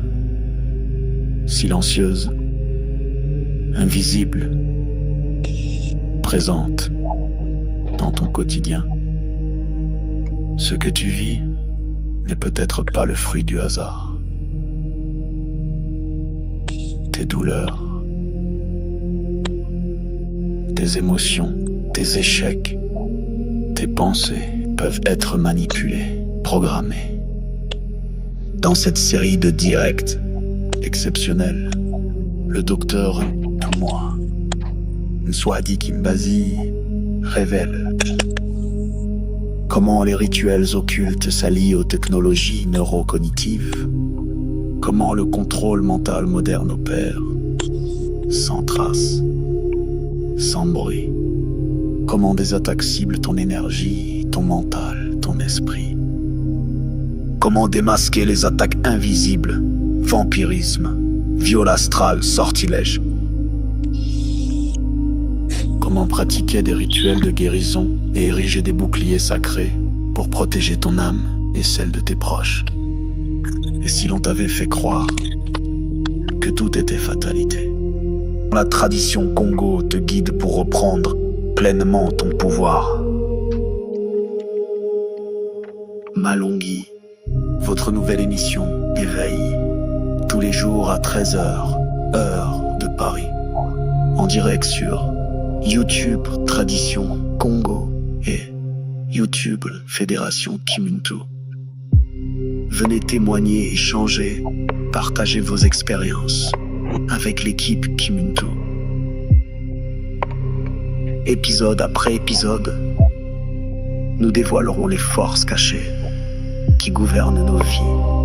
[SPEAKER 1] silencieuse, invisible, présente dans ton quotidien. Ce que tu vis n'est peut-être pas le fruit du hasard. Tes douleurs, tes émotions, tes échecs, tes pensées peuvent être manipulées, programmées. Dans cette série de directs exceptionnels, le docteur Toumoua Nswadi Kimbazi révèle comment les rituels occultes s'allient aux technologies neurocognitives, comment le contrôle mental moderne opère, sans trace, sans bruit, comment des attaques ciblent ton énergie, ton mental, ton esprit, comment démasquer les attaques invisibles, vampirisme, viol astral, sortilège, comment pratiquer des rituels de guérison et ériger des boucliers sacrés pour protéger ton âme et celle de tes proches. Et si l'on t'avait fait croire que tout était fatalité? La tradition Congo te guide pour reprendre pleinement ton pouvoir. Malonghi, votre nouvelle émission Éveil, tous les jours à 13h, heure de Paris, en direct sur YouTube Tradition Congo et YouTube Fédération Kimuntu. Venez témoigner, échanger, partager vos expériences avec l'équipe Kimuntu. Épisode après épisode, nous dévoilerons les forces cachées qui gouvernent nos vies.